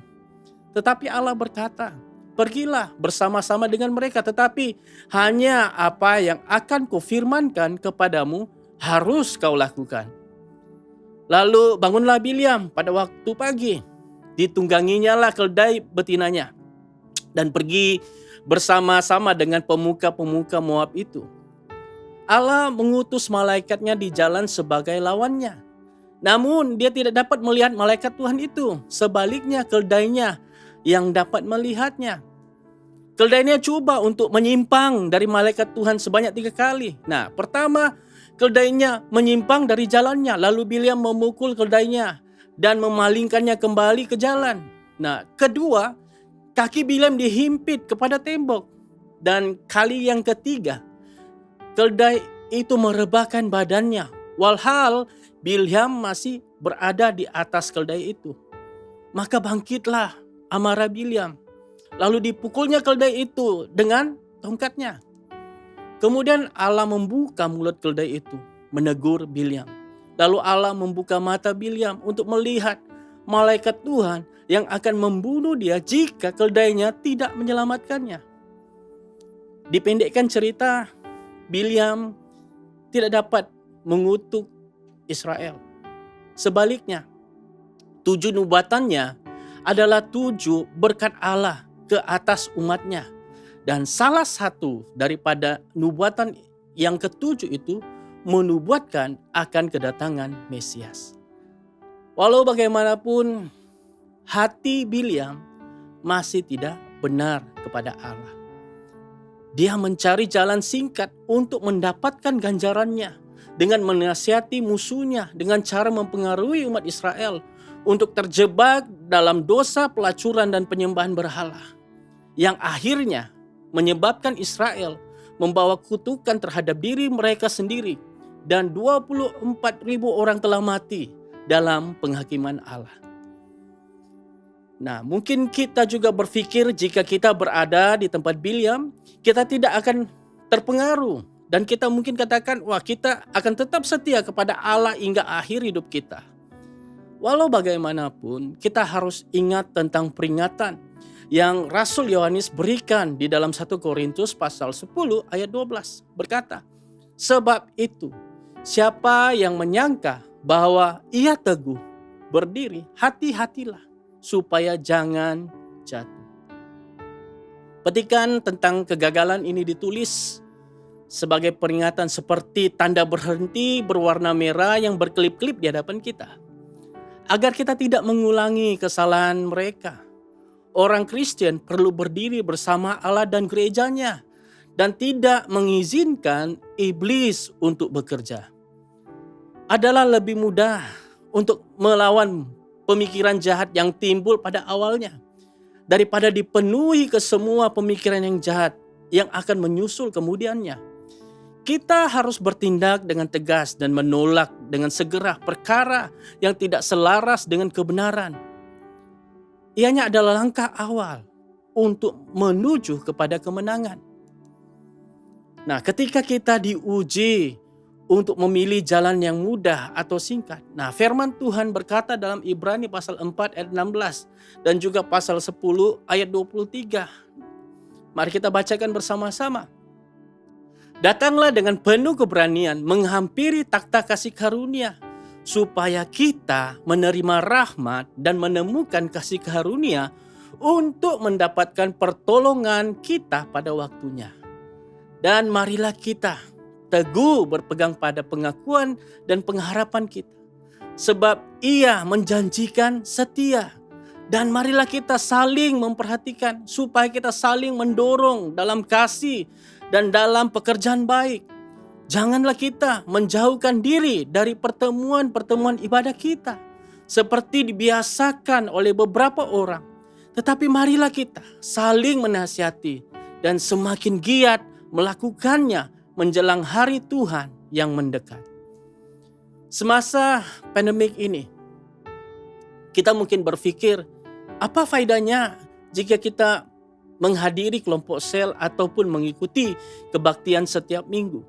Tetapi Allah berkata, pergilah bersama-sama dengan mereka, tetapi hanya apa yang akan kufirmankan kepadamu harus kau lakukan. Lalu bangunlah Bileam pada waktu pagi, ditungganginya lah keledai betinanya dan pergi bersama-sama dengan pemuka-pemuka Moab itu. Allah mengutus malaikatnya di jalan sebagai lawannya. Namun dia tidak dapat melihat malaikat Tuhan itu. Sebaliknya keledainya yang dapat melihatnya. Keledainya coba untuk menyimpang dari malaikat Tuhan sebanyak 3 kali. Nah, pertama keledainya menyimpang dari jalannya. Lalu Bileam memukul keledainya dan memalingkannya kembali ke jalan. Nah, kedua, kaki Bileam dihimpit kepada tembok. Dan kali yang ketiga, keledai itu merebahkan badannya. Walhal Bileam masih berada di atas keledai itu. Maka bangkitlah amarah Bileam. Lalu dipukulnya keledai itu dengan tongkatnya. Kemudian Allah membuka mulut keledai itu, menegur Bileam. Lalu Allah membuka mata Bileam untuk melihat malaikat Tuhan yang akan membunuh dia jika keledainya tidak menyelamatkannya. Dipendekkan cerita, Bileam tidak dapat mengutuk Israel. Sebaliknya, 7 nubuatannya adalah 7 berkat Allah ke atas umatnya. Dan salah satu daripada nubuatan yang ke-7 itu menubuatkan akan kedatangan Mesias. Walau bagaimanapun, hati Bileam masih tidak benar kepada Allah. Dia mencari jalan singkat untuk mendapatkan ganjarannya dengan menasihati musuhnya dengan cara mempengaruhi umat Israel untuk terjebak dalam dosa pelacuran dan penyembahan berhala yang akhirnya menyebabkan Israel membawa kutukan terhadap diri mereka sendiri dan 24.000 orang telah mati dalam penghakiman Allah. Nah, mungkin kita juga berpikir jika kita berada di tempat Bileam, kita tidak akan terpengaruh. Dan kita mungkin katakan, wah kita akan tetap setia kepada Allah hingga akhir hidup kita. Walau bagaimanapun, kita harus ingat tentang peringatan yang Rasul Yohanes berikan di dalam 1 Korintus pasal 10 ayat 12. Berkata, sebab itu, siapa yang menyangka bahwa ia teguh berdiri, hati-hatilah supaya jangan jatuh. Petikan tentang kegagalan ini ditulis sebagai peringatan seperti tanda berhenti berwarna merah yang berkelip-kelip di hadapan kita. Agar kita tidak mengulangi kesalahan mereka. Orang Kristen perlu berdiri bersama Allah dan gerejanya dan tidak mengizinkan iblis untuk bekerja. Adalah lebih mudah untuk melawan pemikiran jahat yang timbul pada awalnya daripada dipenuhi ke semua pemikiran yang jahat yang akan menyusul kemudiannya. Kita harus bertindak dengan tegas dan menolak dengan segera perkara yang tidak selaras dengan kebenaran. Ianya adalah langkah awal untuk menuju kepada kemenangan. Nah, ketika kita diuji untuk memilih jalan yang mudah atau singkat. Nah, firman Tuhan berkata dalam Ibrani pasal 4 ayat 16 dan juga pasal 10 ayat 23. Mari kita bacakan bersama-sama. Datanglah dengan penuh keberanian menghampiri takhta kasih karunia supaya kita menerima rahmat dan menemukan kasih karunia untuk mendapatkan pertolongan kita pada waktunya. Dan marilah kita teguh berpegang pada pengakuan dan pengharapan kita. Sebab Ia menjanjikan setia. Dan marilah kita saling memperhatikan supaya kita saling mendorong dalam kasih dan dalam pekerjaan baik. Janganlah kita menjauhkan diri dari pertemuan-pertemuan ibadah kita seperti dibiasakan oleh beberapa orang. Tetapi marilah kita saling menasihati dan semakin giat melakukannya menjelang hari Tuhan yang mendekat. Semasa pandemik ini, kita mungkin berpikir, apa faedahnya jika kita menghadiri kelompok sel ataupun mengikuti kebaktian setiap minggu?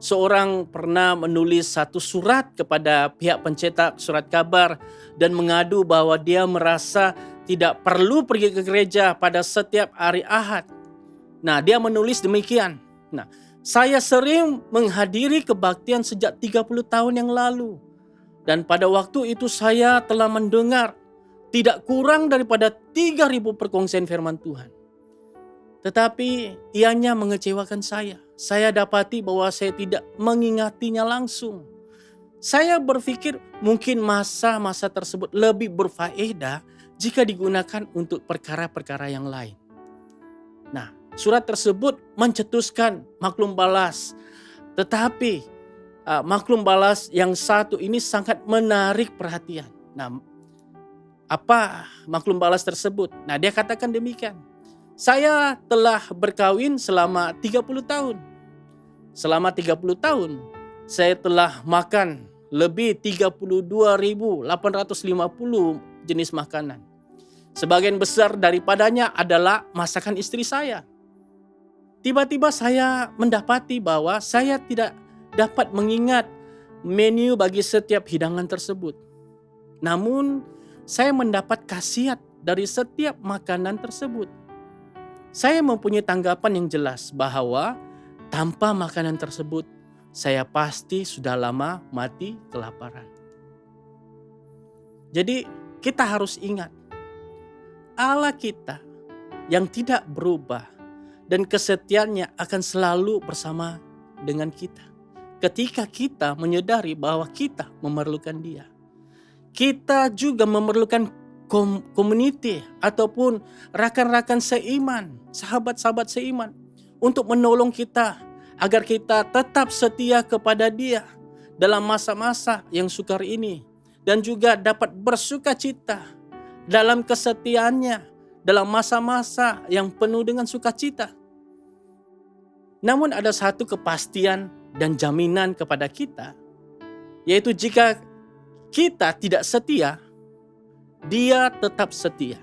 Seorang pernah menulis satu surat kepada pihak pencetak surat kabar dan mengadu bahwa dia merasa tidak perlu pergi ke gereja pada setiap hari Ahad. Nah, dia menulis demikian. Nah, saya sering menghadiri kebaktian sejak 30 tahun yang lalu. Dan pada waktu itu saya telah mendengar tidak kurang daripada 3.000 perkongsian firman Tuhan. Tetapi ianya mengecewakan saya. Saya dapati bahwa saya tidak mengingatinya langsung. Saya berpikir mungkin masa-masa tersebut lebih berfaedah jika digunakan untuk perkara-perkara yang lain. Nah, surat tersebut mencetuskan maklum balas. Tetapi maklum balas yang satu ini sangat menarik perhatian. Nah, apa maklum balas tersebut? Nah, dia katakan demikian. Saya telah berkawin selama 30 tahun. Selama 30 tahun, saya telah makan lebih 32.850 jenis makanan. Sebagian besar daripadanya adalah masakan istri saya. Tiba-tiba saya mendapati bahwa saya tidak dapat mengingat menu bagi setiap hidangan tersebut. Namun, saya mendapat khasiat dari setiap makanan tersebut. Saya mempunyai tanggapan yang jelas bahwa tanpa makanan tersebut, saya pasti sudah lama mati kelaparan. Jadi kita harus ingat, Allah kita yang tidak berubah dan kesetiaannya akan selalu bersama dengan kita. Ketika kita menyadari bahwa kita memerlukan Dia. Kita juga memerlukan community ataupun rakan-rakan seiman, sahabat-sahabat seiman untuk menolong kita agar kita tetap setia kepada Dia dalam masa-masa yang sukar ini dan juga dapat bersukacita dalam kesetiaannya dalam masa-masa yang penuh dengan sukacita. Namun ada satu kepastian dan jaminan kepada kita, yaitu jika kita tidak setia, Dia tetap setia.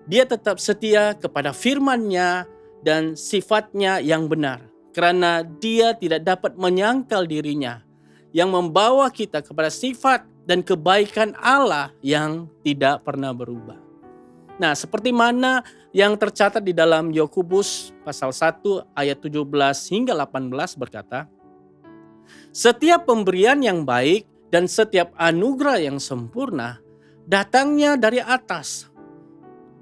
Dia tetap setia kepada firman-Nya dan sifat-Nya yang benar. Karena Dia tidak dapat menyangkal dirinya yang membawa kita kepada sifat dan kebaikan Allah yang tidak pernah berubah. Nah, seperti mana yang tercatat di dalam Yakobus pasal 1 ayat 17 hingga 18 berkata, setiap pemberian yang baik dan setiap anugerah yang sempurna datangnya dari atas,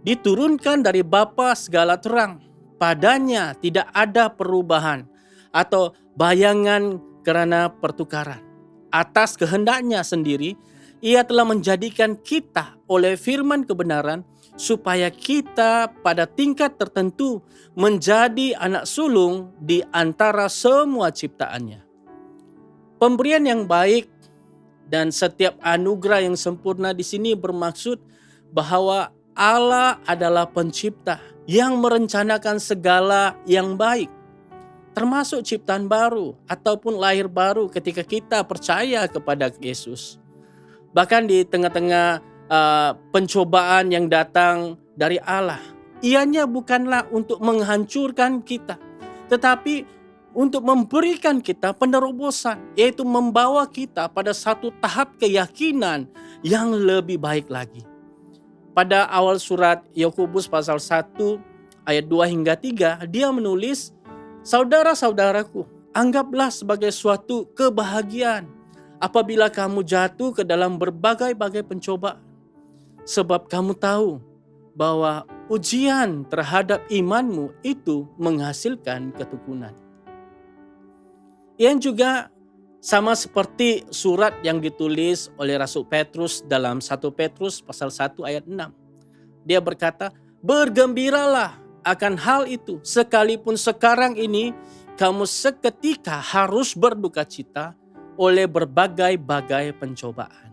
diturunkan dari Bapa segala terang. Padanya tidak ada perubahan atau bayangan karena pertukaran. Atas kehendaknya sendiri, Ia telah menjadikan kita oleh firman kebenaran supaya kita pada tingkat tertentu menjadi anak sulung di antara semua ciptaannya. Pemberian yang baik dan setiap anugerah yang sempurna di sini bermaksud bahwa Allah adalah pencipta yang merencanakan segala yang baik, termasuk ciptaan baru ataupun lahir baru ketika kita percaya kepada Yesus. Bahkan di tengah-tengah pencobaan yang datang dari Allah, ianya bukanlah untuk menghancurkan kita, tetapi untuk memberikan kita penerobosan, yaitu membawa kita pada satu tahap keyakinan yang lebih baik lagi. Pada awal surat Yakobus pasal 1 ayat 2 hingga 3, dia menulis, saudara-saudaraku, anggaplah sebagai suatu kebahagiaan apabila kamu jatuh ke dalam berbagai-bagai pencobaan. Sebab kamu tahu bahwa ujian terhadap imanmu itu menghasilkan ketekunan. Yang juga sama seperti surat yang ditulis oleh Rasul Petrus dalam 1 Petrus pasal 1 ayat 6. Dia berkata, bergembiralah akan hal itu, sekalipun sekarang ini kamu seketika harus berduka cita oleh berbagai-bagai pencobaan.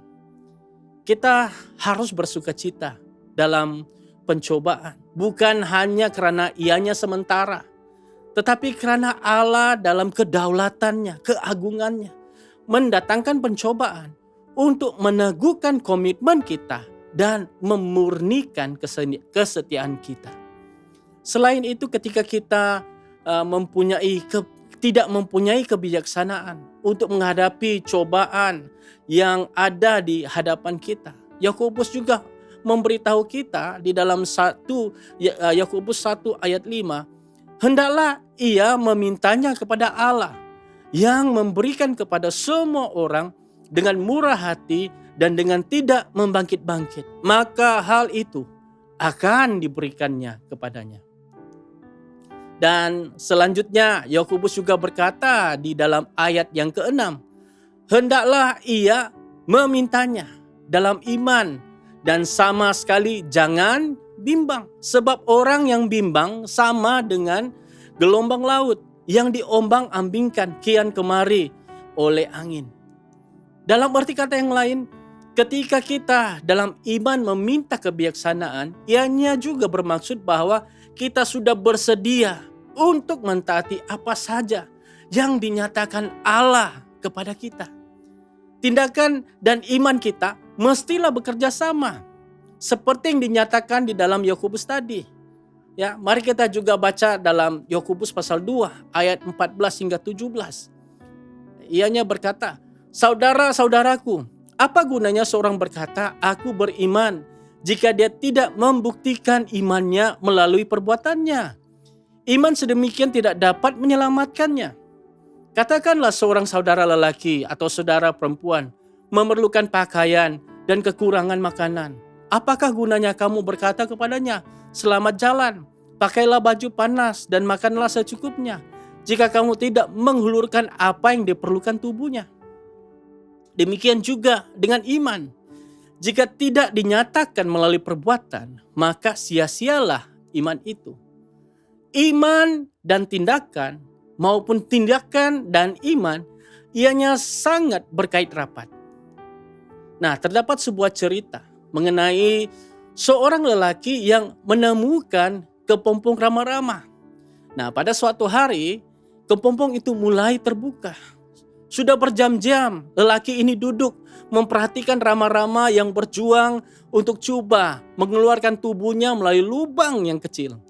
Kita harus bersuka cita dalam pencobaan, bukan hanya karena ianya sementara, tetapi karena Allah dalam kedaulatannya, keagungannya, mendatangkan pencobaan untuk meneguhkan komitmen kita dan memurnikan kesetiaan kita. Selain itu, ketika kita tidak mempunyai kebijaksanaan untuk menghadapi cobaan yang ada di hadapan kita, Yakobus juga memberitahu kita di dalam Yakobus 1 ayat 5, hendaklah ia memintanya kepada Allah yang memberikan kepada semua orang dengan murah hati dan dengan tidak membangkit-bangkit, maka hal itu akan diberikannya kepadanya. Dan selanjutnya Yakobus juga berkata di dalam ayat yang ke-6, hendaklah ia memintanya dalam iman dan sama sekali jangan bimbang, sebab orang yang bimbang sama dengan gelombang laut yang diombang-ambingkan kian kemari oleh angin. Dalam arti kata yang lain, ketika kita dalam iman meminta kebijaksanaan, ianya juga bermaksud bahwa kita sudah bersedia untuk mentaati apa saja yang dinyatakan Allah kepada kita. Tindakan dan iman kita mestilah bekerja sama, seperti yang dinyatakan di dalam Yakobus tadi. Ya, mari kita juga baca dalam Yakobus pasal 2 ayat 14 hingga 17. Ianya berkata, saudara-saudaraku, apa gunanya seorang berkata, aku beriman, jika dia tidak membuktikan imannya melalui perbuatannya? Iman sedemikian tidak dapat menyelamatkannya. Katakanlah seorang saudara lelaki atau saudara perempuan memerlukan pakaian dan kekurangan makanan. Apakah gunanya kamu berkata kepadanya, selamat jalan, pakailah baju panas dan makanlah secukupnya, jika kamu tidak menghulurkan apa yang diperlukan tubuhnya? Demikian juga dengan iman. Jika tidak dinyatakan melalui perbuatan, maka sia-sialah iman itu. Iman dan tindakan maupun tindakan dan iman ianya sangat berkait rapat. Nah, terdapat sebuah cerita mengenai seorang lelaki yang menemukan kepompong rama-rama. Nah, pada suatu hari kepompong itu mulai terbuka. Sudah berjam-jam lelaki ini duduk memperhatikan rama-rama yang berjuang untuk coba mengeluarkan tubuhnya melalui lubang yang kecil.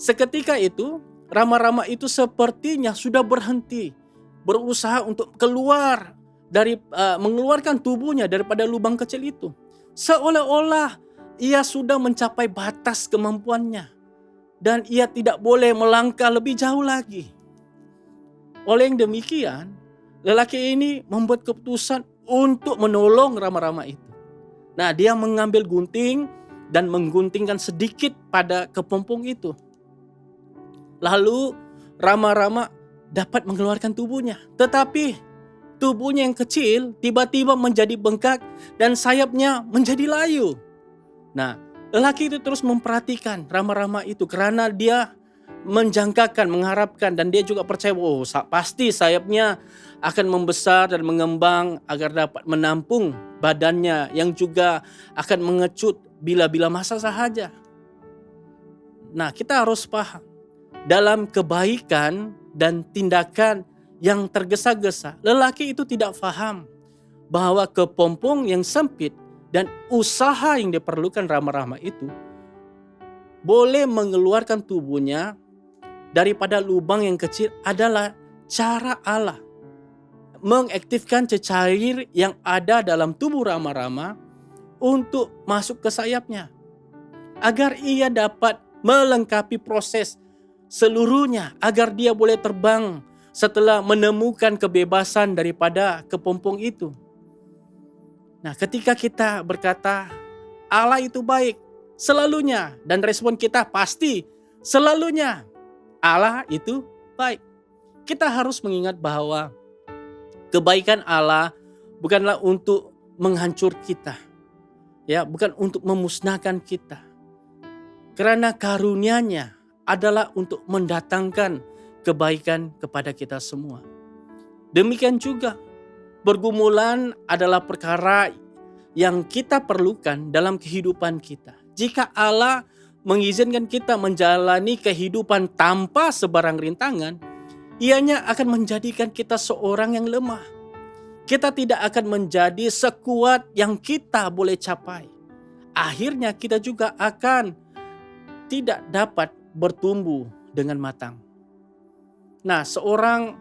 Seketika itu, rama-rama itu sepertinya sudah berhenti, berusaha untuk keluar dari mengeluarkan tubuhnya daripada lubang kecil itu. Seolah-olah ia sudah mencapai batas kemampuannya dan ia tidak boleh melangkah lebih jauh lagi. Oleh yang demikian, lelaki ini membuat keputusan untuk menolong rama-rama itu. Nah, dia mengambil gunting dan mengguntingkan sedikit pada kepompong itu. Lalu rama-rama dapat mengeluarkan tubuhnya. Tetapi tubuhnya yang kecil tiba-tiba menjadi bengkak dan sayapnya menjadi layu. Nah, lelaki itu terus memperhatikan rama-rama itu karena dia menjangkakan, mengharapkan, dan dia juga percaya, oh pasti sayapnya akan membesar dan mengembang agar dapat menampung badannya yang juga akan mengecut bila-bila masa sahaja. Nah, kita harus paham, dalam kebaikan dan tindakan yang tergesa-gesa, lelaki itu tidak paham bahwa kepompong yang sempit dan usaha yang diperlukan rama-rama itu boleh mengeluarkan tubuhnya daripada lubang yang kecil adalah cara Allah mengaktifkan cecair yang ada dalam tubuh rama-rama untuk masuk ke sayapnya agar ia dapat melengkapi proses seluruhnya agar dia boleh terbang setelah menemukan kebebasan daripada kepompong itu. Nah, ketika kita berkata Allah itu baik, selalunya. Dan respon kita pasti selalunya Allah itu baik. Kita harus mengingat bahwa kebaikan Allah bukanlah untuk menghancur kita. Ya, bukan untuk memusnahkan kita. Karena karunia-Nya adalah untuk mendatangkan kebaikan kepada kita semua. Demikian juga pergumulan adalah perkara yang kita perlukan dalam kehidupan kita. Jika Allah mengizinkan kita menjalani kehidupan tanpa sebarang rintangan, Ianya akan menjadikan kita seorang yang lemah. Kita tidak akan menjadi sekuat yang kita boleh capai. Akhirnya kita juga akan tidak dapat bertumbuh dengan matang. Nah, seorang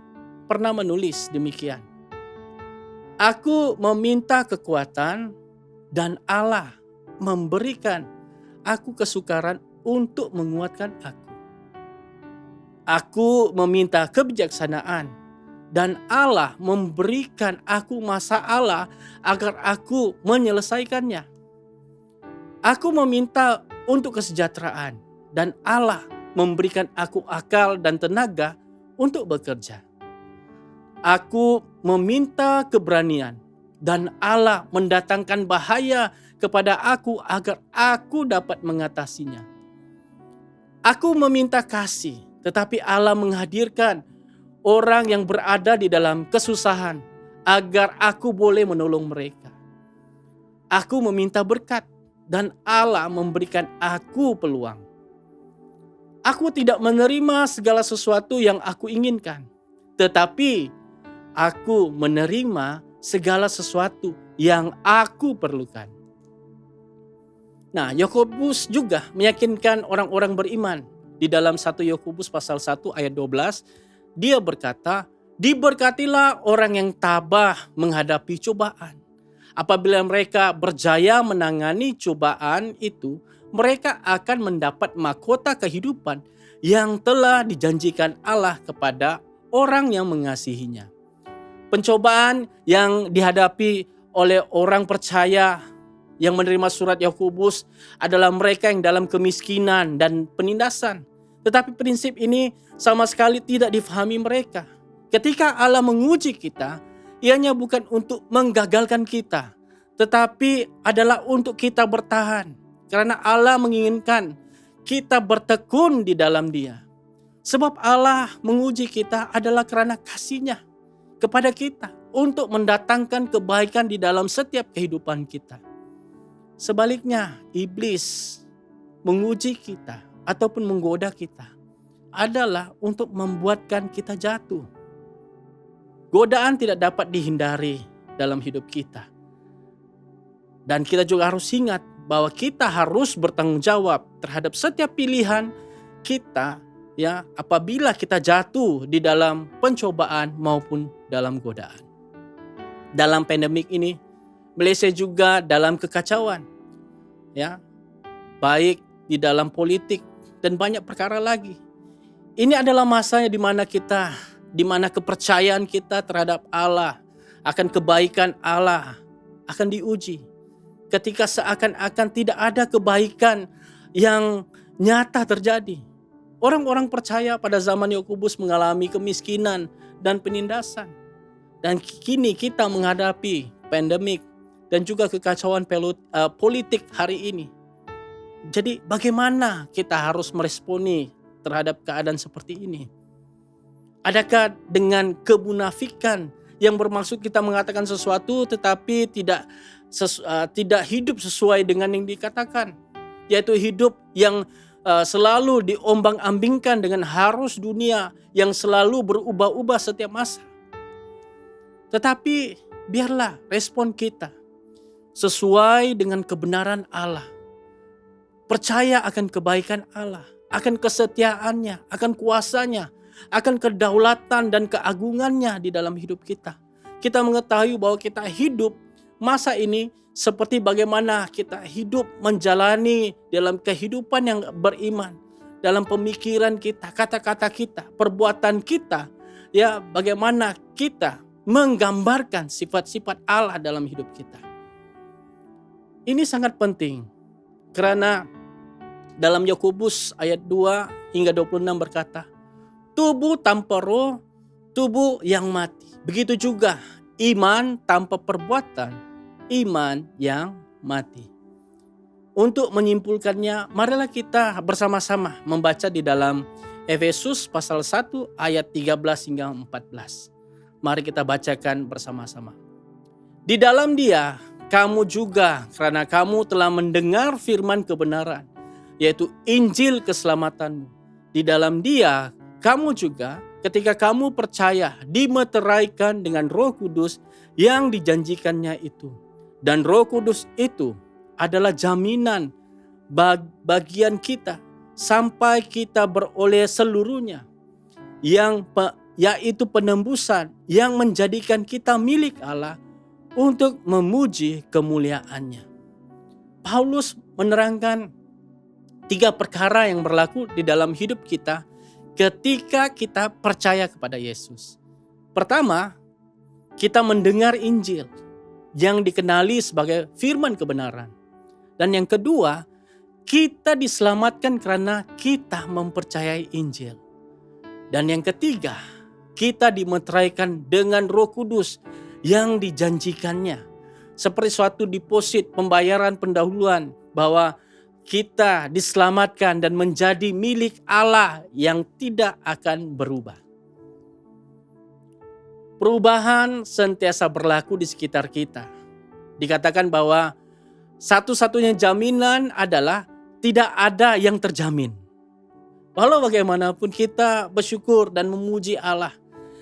pernah menulis demikian. Aku meminta kekuatan dan Allah memberikan aku kesukaran untuk menguatkan aku. Aku meminta kebijaksanaan dan Allah memberikan aku masalah agar aku menyelesaikannya. Aku meminta untuk kesejahteraan dan Allah memberikan aku akal dan tenaga untuk bekerja. Aku meminta keberanian dan Allah mendatangkan bahaya kepada aku agar aku dapat mengatasinya. Aku meminta kasih, tetapi Allah menghadirkan orang yang berada di dalam kesusahan agar aku boleh menolong mereka. Aku meminta berkat dan Allah memberikan aku peluang. Aku tidak menerima segala sesuatu yang aku inginkan, tetapi aku menerima segala sesuatu yang aku perlukan. Nah, Yakobus juga meyakinkan orang-orang beriman. Di dalam 1 Yakobus pasal 1 ayat 12, dia berkata, "Diberkatilah orang yang tabah menghadapi cobaan. Apabila mereka berjaya menangani cobaan itu, mereka akan mendapat mahkota kehidupan yang telah dijanjikan Allah kepada orang yang mengasihinya." Pencobaan yang dihadapi oleh orang percaya yang menerima surat Yakobus adalah mereka yang dalam kemiskinan dan penindasan. Tetapi prinsip ini sama sekali tidak difahami mereka. Ketika Allah menguji kita, Ianya bukan untuk menggagalkan kita, tetapi adalah untuk kita bertahan. Karena Allah menginginkan kita bertekun di dalam Dia. Sebab Allah menguji kita adalah karena kasih-Nya kepada kita untuk mendatangkan kebaikan di dalam setiap kehidupan kita. Sebaliknya, iblis menguji kita ataupun menggoda kita adalah untuk membuatkan kita jatuh. Godaan tidak dapat dihindari dalam hidup kita. Dan kita juga harus ingat bahwa kita harus bertanggung jawab terhadap setiap pilihan kita, ya, apabila kita jatuh di dalam pencobaan maupun dalam godaan. Dalam pandemik ini, Malaysia juga dalam kekacauan, ya, baik di dalam politik dan banyak perkara lagi. Ini adalah masanya di mana kepercayaan kita terhadap Allah, akan kebaikan Allah akan diuji. Ketika seakan-akan tidak ada kebaikan yang nyata terjadi. Orang-orang percaya pada zaman Yakobus mengalami kemiskinan dan penindasan. Dan kini kita menghadapi pandemik dan juga kekacauan politik hari ini. Jadi bagaimana kita harus meresponi terhadap keadaan seperti ini? Adakah dengan kemunafikan yang bermaksud kita mengatakan sesuatu tetapi tidak hidup sesuai dengan yang dikatakan, yaitu hidup yang selalu diombang-ambingkan dengan arus dunia yang selalu berubah-ubah setiap masa? Tetapi biarlah respon kita sesuai dengan kebenaran Allah. Percaya akan kebaikan Allah, akan kesetiaannya, akan kuasanya, akan kedaulatan dan keagungannya di dalam hidup kita. Kita mengetahui bahwa kita hidup masa ini seperti bagaimana kita hidup menjalani dalam kehidupan yang beriman, dalam pemikiran kita, kata-kata kita, perbuatan kita, ya, bagaimana kita menggambarkan sifat-sifat Allah dalam hidup kita. Ini sangat penting karena dalam Yakobus ayat 2 hingga 26 berkata, tubuh tanpa roh, tubuh yang mati. Begitu juga iman tanpa perbuatan, iman yang mati. Untuk menyimpulkannya, marilah kita bersama-sama membaca di dalam Efesus pasal 1 ayat 13 hingga 14. Mari kita bacakan bersama-sama. Di dalam Dia, kamu juga karena kamu telah mendengar firman kebenaran, yaitu Injil keselamatanmu. Di dalam Dia, kamu juga ketika kamu percaya dimeteraikan dengan Roh Kudus yang dijanjikannya itu. Dan Roh Kudus itu adalah jaminan bagian kita sampai kita beroleh seluruhnya, yaitu penembusan yang menjadikan kita milik Allah untuk memuji kemuliaannya. Paulus menerangkan 3 perkara yang berlaku di dalam hidup kita ketika kita percaya kepada Yesus. Pertama, kita mendengar Injil yang dikenali sebagai firman kebenaran. Dan yang kedua, kita diselamatkan karena kita mempercayai Injil. Dan yang ketiga, kita dimeteraikan dengan Roh Kudus yang dijanjikannya. Seperti suatu deposit pembayaran pendahuluan bahwa kita diselamatkan dan menjadi milik Allah yang tidak akan berubah. Perubahan sentiasa berlaku di sekitar kita. Dikatakan bahwa satu-satunya jaminan adalah tidak ada yang terjamin. Walau bagaimanapun kita bersyukur dan memuji Allah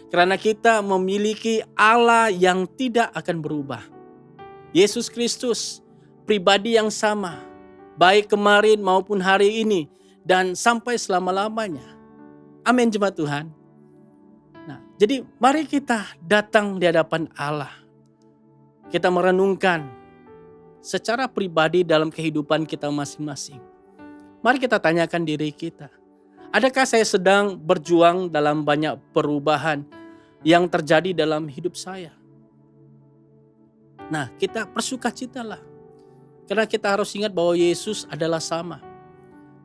karena kita memiliki Allah yang tidak akan berubah. Yesus Kristus, pribadi yang sama, baik kemarin maupun hari ini dan sampai selama-lamanya. Amin jemaat Tuhan. Nah, jadi mari kita datang di hadapan Allah. Kita merenungkan secara pribadi dalam kehidupan kita masing-masing. Mari kita tanyakan diri kita. Adakah saya sedang berjuang dalam banyak perubahan yang terjadi dalam hidup saya? Nah, kita bersukacitalah. Karena kita harus ingat bahwa Yesus adalah sama.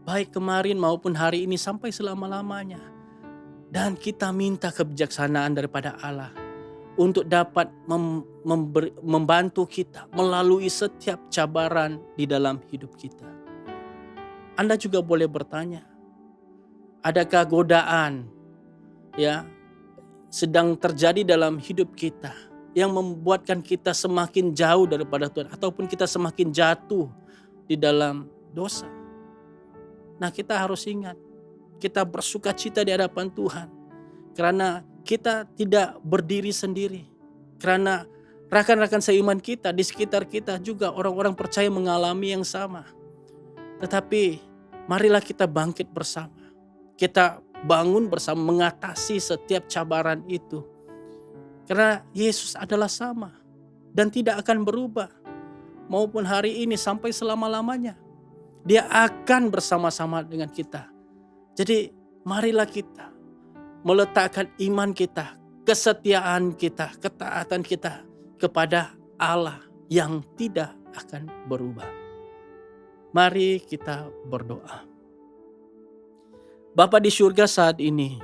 Baik kemarin maupun hari ini sampai selama-lamanya. Dan kita minta kebijaksanaan daripada Allah untuk dapat membantu kita melalui setiap cabaran di dalam hidup kita. Anda juga boleh bertanya, adakah godaan sedang terjadi dalam hidup kita yang membuatkan kita semakin jauh daripada Tuhan ataupun kita semakin jatuh di dalam dosa? Nah, kita harus ingat, kita bersukacita di hadapan Tuhan karena kita tidak berdiri sendiri. Karena rekan-rekan seiman kita di sekitar kita juga orang-orang percaya mengalami yang sama. Tetapi marilah kita bangkit bersama. Kita bangun bersama mengatasi setiap cabaran itu. Karena Yesus adalah sama dan tidak akan berubah. Maupun hari ini sampai selama-lamanya. Dia akan bersama-sama dengan kita. Jadi marilah kita meletakkan iman kita, kesetiaan kita, ketaatan kita kepada Allah yang tidak akan berubah. Mari kita berdoa. Bapa di surga, saat ini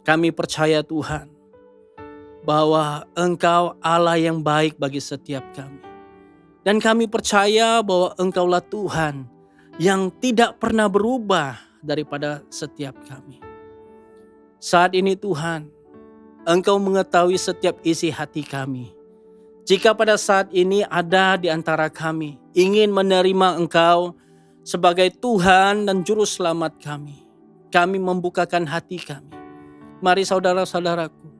kami percaya Tuhan bahwa Engkau Allah yang baik bagi setiap kami. Dan kami percaya bahwa Engkaulah Tuhan yang tidak pernah berubah daripada setiap kami. Saat ini Tuhan, Engkau mengetahui setiap isi hati kami. Jika pada saat ini ada di antara kami ingin menerima Engkau sebagai Tuhan dan Juru Selamat kami membukakan hati kami. Mari saudara-saudaraku,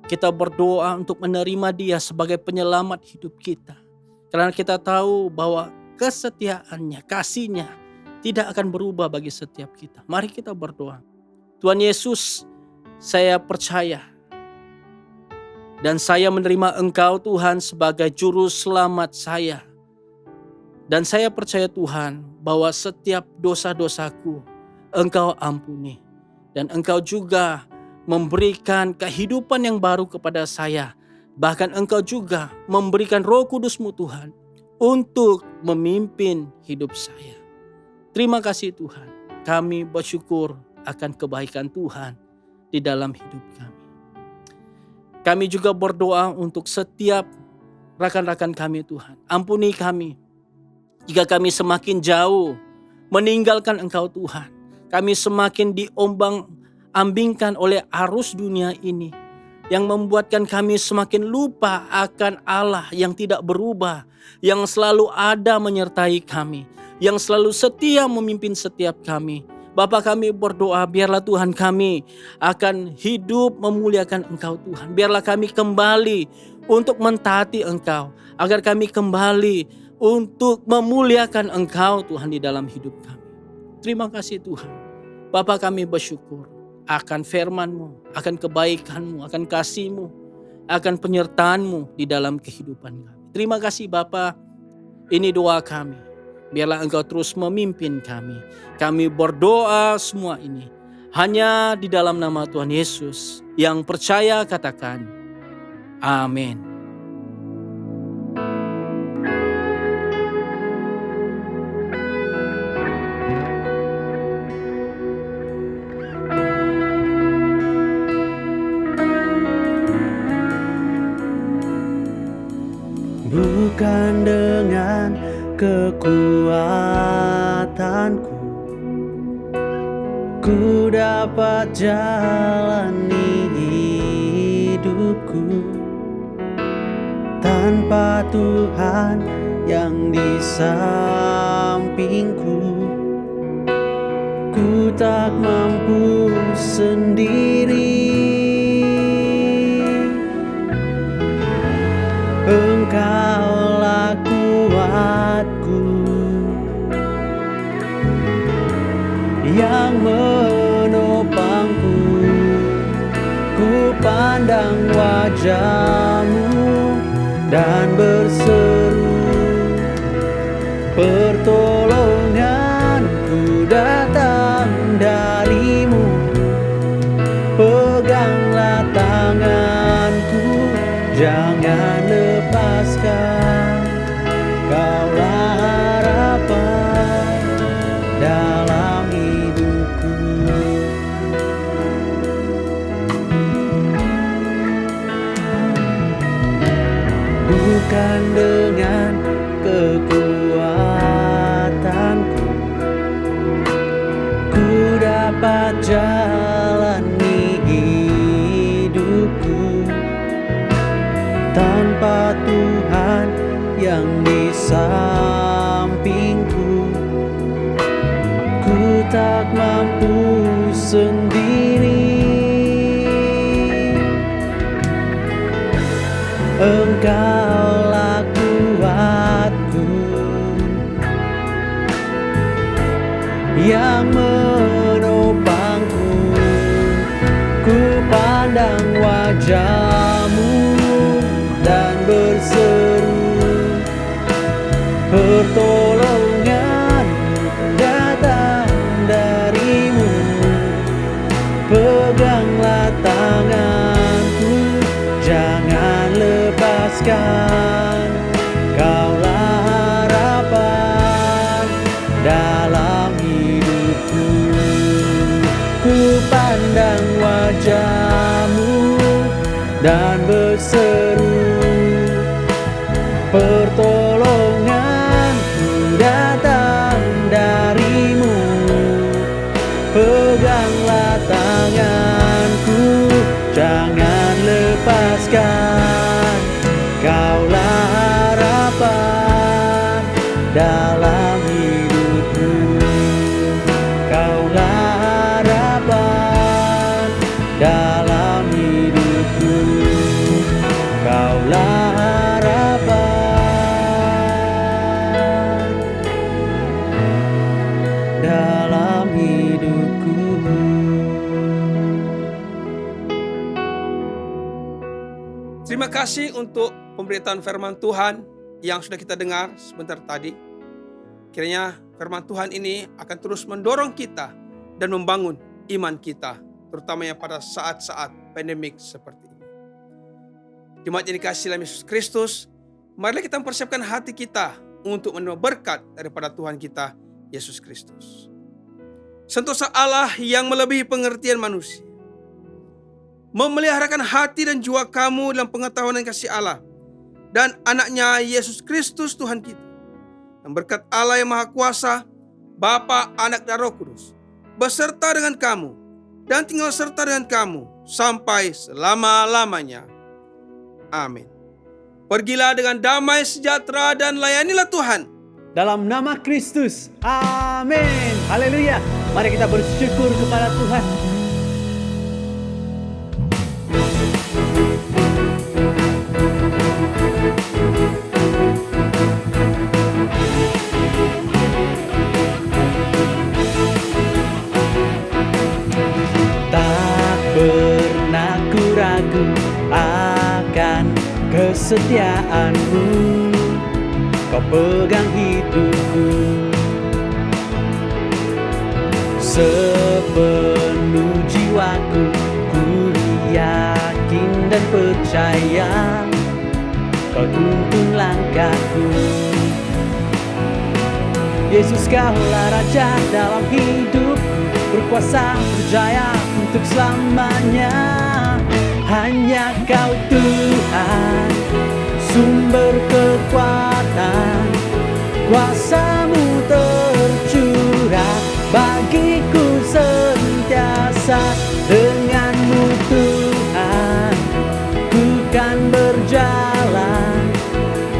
kita berdoa untuk menerima Dia sebagai penyelamat hidup kita. Karena kita tahu bahwa kesetiaannya, kasih-Nya tidak akan berubah bagi setiap kita. Mari kita berdoa. Tuhan Yesus, saya percaya dan saya menerima Engkau Tuhan sebagai Juru Selamat saya. Dan saya percaya Tuhan bahwa setiap dosa-dosaku Engkau ampuni. Dan Engkau juga memberikan kehidupan yang baru kepada saya. Bahkan Engkau juga memberikan Roh Kudus-Mu Tuhan untuk memimpin hidup saya. Terima kasih Tuhan. Kami bersyukur akan kebaikan Tuhan di dalam hidup kami. Kami juga berdoa untuk setiap rekan-rekan kami Tuhan. Ampuni kami jika kami semakin jauh meninggalkan Engkau Tuhan. Kami semakin diombang-ambingkan oleh arus dunia ini yang membuatkan kami semakin lupa akan Allah yang tidak berubah, yang selalu ada menyertai kami, yang selalu setia memimpin setiap kami. Bapa, kami berdoa biarlah Tuhan kami akan hidup memuliakan Engkau Tuhan. Biarlah kami kembali untuk mentaati Engkau, agar kami kembali untuk memuliakan Engkau Tuhan di dalam hidup kami. Terima kasih Tuhan. Bapa, kami bersyukur akan firman-Mu, akan kebaikan-Mu, akan kasih-Mu, akan penyertaan-Mu di dalam kehidupan kami. Terima kasih Bapa. Ini doa kami. Biarlah Engkau terus memimpin kami. Kami berdoa semua ini hanya di dalam nama Tuhan Yesus. Yang percaya katakan, amin. Bukan dengan kekuatanku ku dapat jalani hidupku tanpa Tuhan yang di sampingku. Ku tak mampu sendiri. Engkaulah kuatku yang menopangku. Ku pandang wajah-Mu dan berseru, pertolonganku datang dari-Mu. Peganglah tanganku, jangan lepaskan. Kaulah harapan dalam hidupku. Bukan dengan kekuatanku ku dapat jalani hidupku tanpa Tuhan yang di sampingku. Ku tak mampu sendiri. Engkaulah kuatku yang menopangku. Ku pandang wajah-Mu dan berseru, pertolonganku datang dari-Mu. Peganglah tanganku, jangan lepaskan. Kaulah harapan dalam hidupku. Ku pandang wajah-Mu dan berseru, pertolonganku datang dari-Mu. Peganglah tanganku, jangan lepaskan. Kaulah harapan dalam hidupku. Kaulah harapan dalam hidupku. Kaulah harapan dalam hidupku. Terima kasih untuk pemberitaan firman Tuhan yang sudah kita dengar sebentar tadi. Kiranya firman Tuhan ini akan terus mendorong kita dan membangun iman kita, terutamanya pada saat-saat pandemik seperti ini. Jemaat yang dikasihi dalam Yesus Kristus, marilah kita mempersiapkan hati kita untuk menerima berkat daripada Tuhan kita Yesus Kristus. Sentosa Allah yang melebihi pengertian manusia, memeliharakan hati dan jiwa kamu dalam pengetahuan dan kasih Allah dan anaknya Yesus Kristus Tuhan kita. Dan berkat Allah yang Maha Kuasa, Bapa, Anak, dan Roh Kudus, beserta dengan kamu dan tinggal serta dengan kamu sampai selama-lamanya. Amin. Pergilah dengan damai sejahtera dan layanilah Tuhan. Dalam nama Kristus. Amin. Haleluya. Mari kita bersyukur kepada Tuhan. Tak pernah ku ragu akan kesetiaanmu. Kau pegang hidupku, sepenuh jiwaku ku yakin dan percaya. Kau tuntun langkahku. Yesus, Kaulah Raja dalam hidupku, berkuasa berjaya untuk selamanya. Hanya Kau Tuhan, sumber kekuatan, kuasa-Mu tercurah bagiku sentiasa. Dengan-Mu Tuhan, ku kan berjalan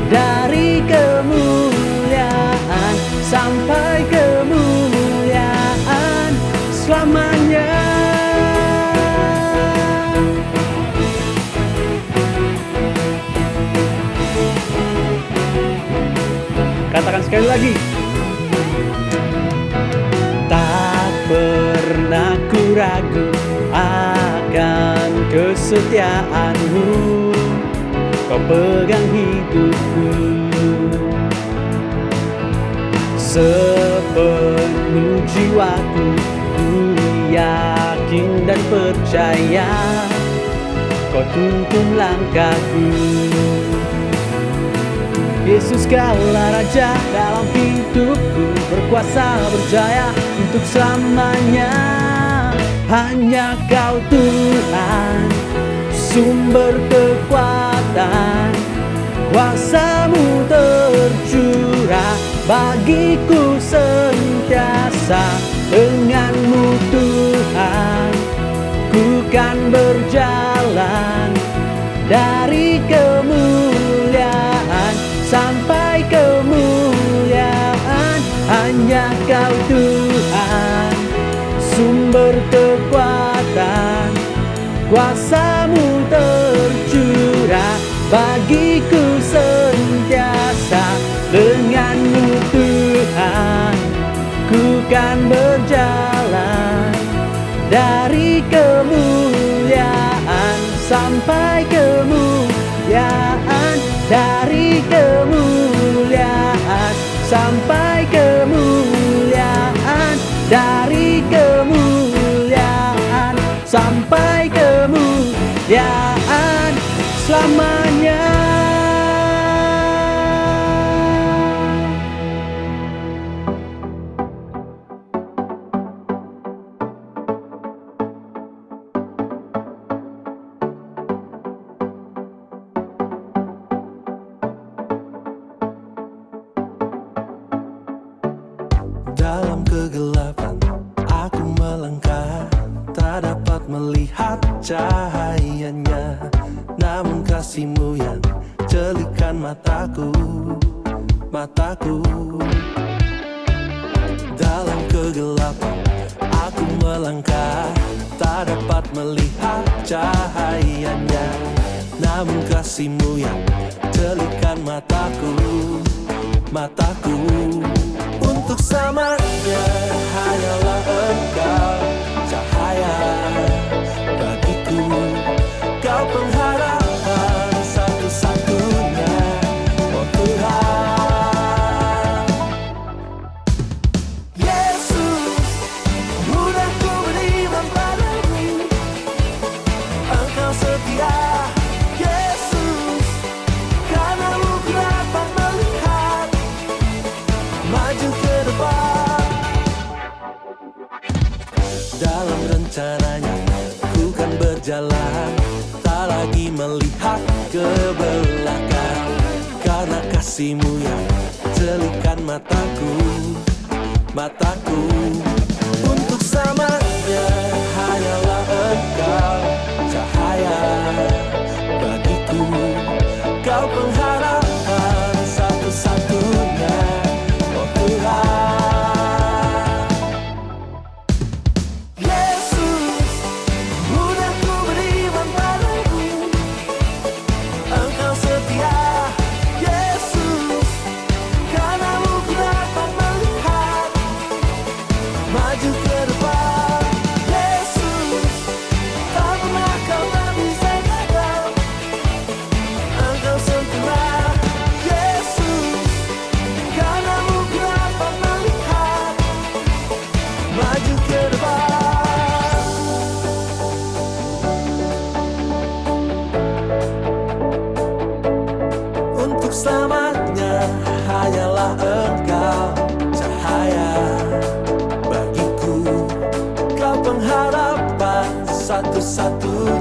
dari kemuliaan sampai kemuliaan selamanya. Katakan sekali lagi. Tak pernah ku ragu akan kesetiaanmu. Kau pegang hidupku, sepenuh jiwaku ku yakin dan percaya. Kau tuntun langkahku. Yesus, Kaulah Raja dalam hidupku, berkuasa berjaya untuk selamanya. Hanya Kau Tuhan, sumber kekuatan, kuasa-Mu tercurah bagiku sentiasa. Dengan-Mu Tuhan, ku kan berjalan dari kemuliaan sampai kemuliaan. Hanya Kau Tuhan, sumber kekuatan, kuasa-Mu tercurah bagiku sentiasa. Dengan-Mu Tuhan, ku kan berjalan dari kemuliaan sampai kemuliaan, dari kemuliaan sampai kemuliaan, dari kemuliaan sampai kemuliaan selamanya. Dalam kegelapan aku melangkah, tak dapat melihat cahayanya. Namun kasih-Mu yang jelikan mataku, mataku. Dalam kegelapan aku melangkah, tak dapat melihat cahayanya. Namun kasih-Mu yang jelikan mataku, mataku. Untuk selamanya hanyalah Engkau cahaya bagiku. Kau pengharapan satu-satunya, oh Tuhan. Yesus, mudah ku beriman padamu. Engkau setia, Yesus, karena-Mu ku dapat melihat maju ke depan. Dalam rencananya ku kan berjalan, tak lagi melihat ke belakang. Karena kasih-Mu yang jelikan mataku. Untuk selamanya hanyalah Engkau cahaya bagiku. Kau pengharapan satu-satunya, oh Tuhan. Yesus, mudah ku beriman padamu. Engkau setia, Yesus, karena-Mu ku dapat melihat maju ke depan. Yesus, tak pernah Kau tak bisa gagal. Engkau sempurna, Yesus, karena-Mu ku dapat melihat maju ke depan. Untuk selamanya hanyalah Engkau cahaya bagiku. Kau pengharapan satu-satunya,